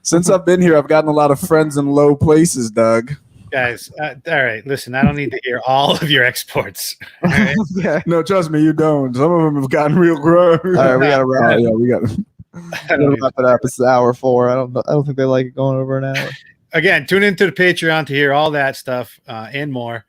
Since I've been here, I've gotten a lot of friends in low places, Doug. Guys, all right. Listen, I don't need to hear all of your exports. All right? Okay. No, trust me, you don't. Some of them have gotten real gross. All right, we gotta wrap. Yeah, we got. I don't need- Wrap it up. It's hour 4. I don't think they like it going over an hour. Again, tune into the Patreon to hear all that stuff and more.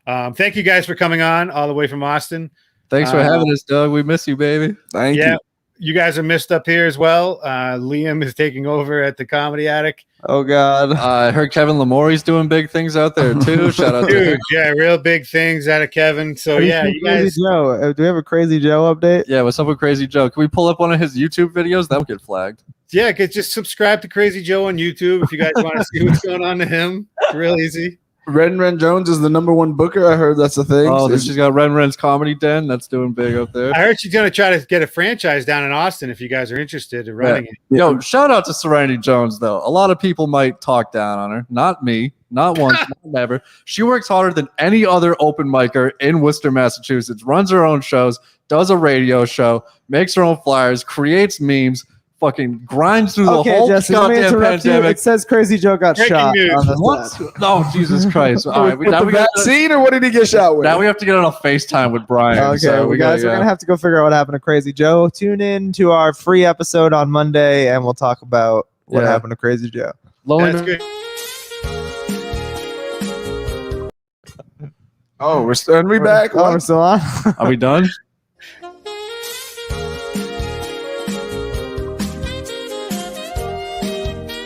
Thank you guys for coming on all the way from Austin. Thanks for having us, Doug. We miss you, baby. Thank Yeah, you. you guys are missed up here as well. Liam is taking over at the Comedy Attic. Oh God. I heard Kevin Lamoury's doing big things out there too. Shout out to Dude, him. yeah, real big things out of Kevin. So yeah, you guys. Crazy Joe. Do we have a Crazy Joe update? Yeah, what's up with Crazy Joe? Can we pull up one of his YouTube videos? That would get flagged. Yeah, just subscribe to Crazy Joe on YouTube if you guys want to see what's going on to him. It's real easy. Ren Jones is the #1 booker. I heard that's a thing. Oh, So she's got Ren's Comedy Den. That's doing big up there. I heard she's going to try to get a franchise down in Austin if you guys are interested in running it. Yo, shout out to Serenity Jones, though. A lot of people might talk down on her. Not me. Not once. Not never. She works harder than any other open micer in Worcester, Massachusetts. Runs her own shows. Does a radio show. Makes her own flyers. Creates memes. Fucking grinds through the Okay, whole Justin, let me goddamn interrupt you. pandemic. It says Crazy Joe got Breaking shot. news. On the What? set. Oh, Jesus Christ. All right. with Now the we, got vaccine, or what did he get shot with? now we have to get on a FaceTime with Brian. Okay, so we guys, we're gonna have to go figure out what happened to Crazy Joe. Tune in to our free episode on Monday, and we'll talk about what Yeah. happened to Crazy Joe. Lonely That's good. Oh, we're back. Oh, we're still on. Are we done?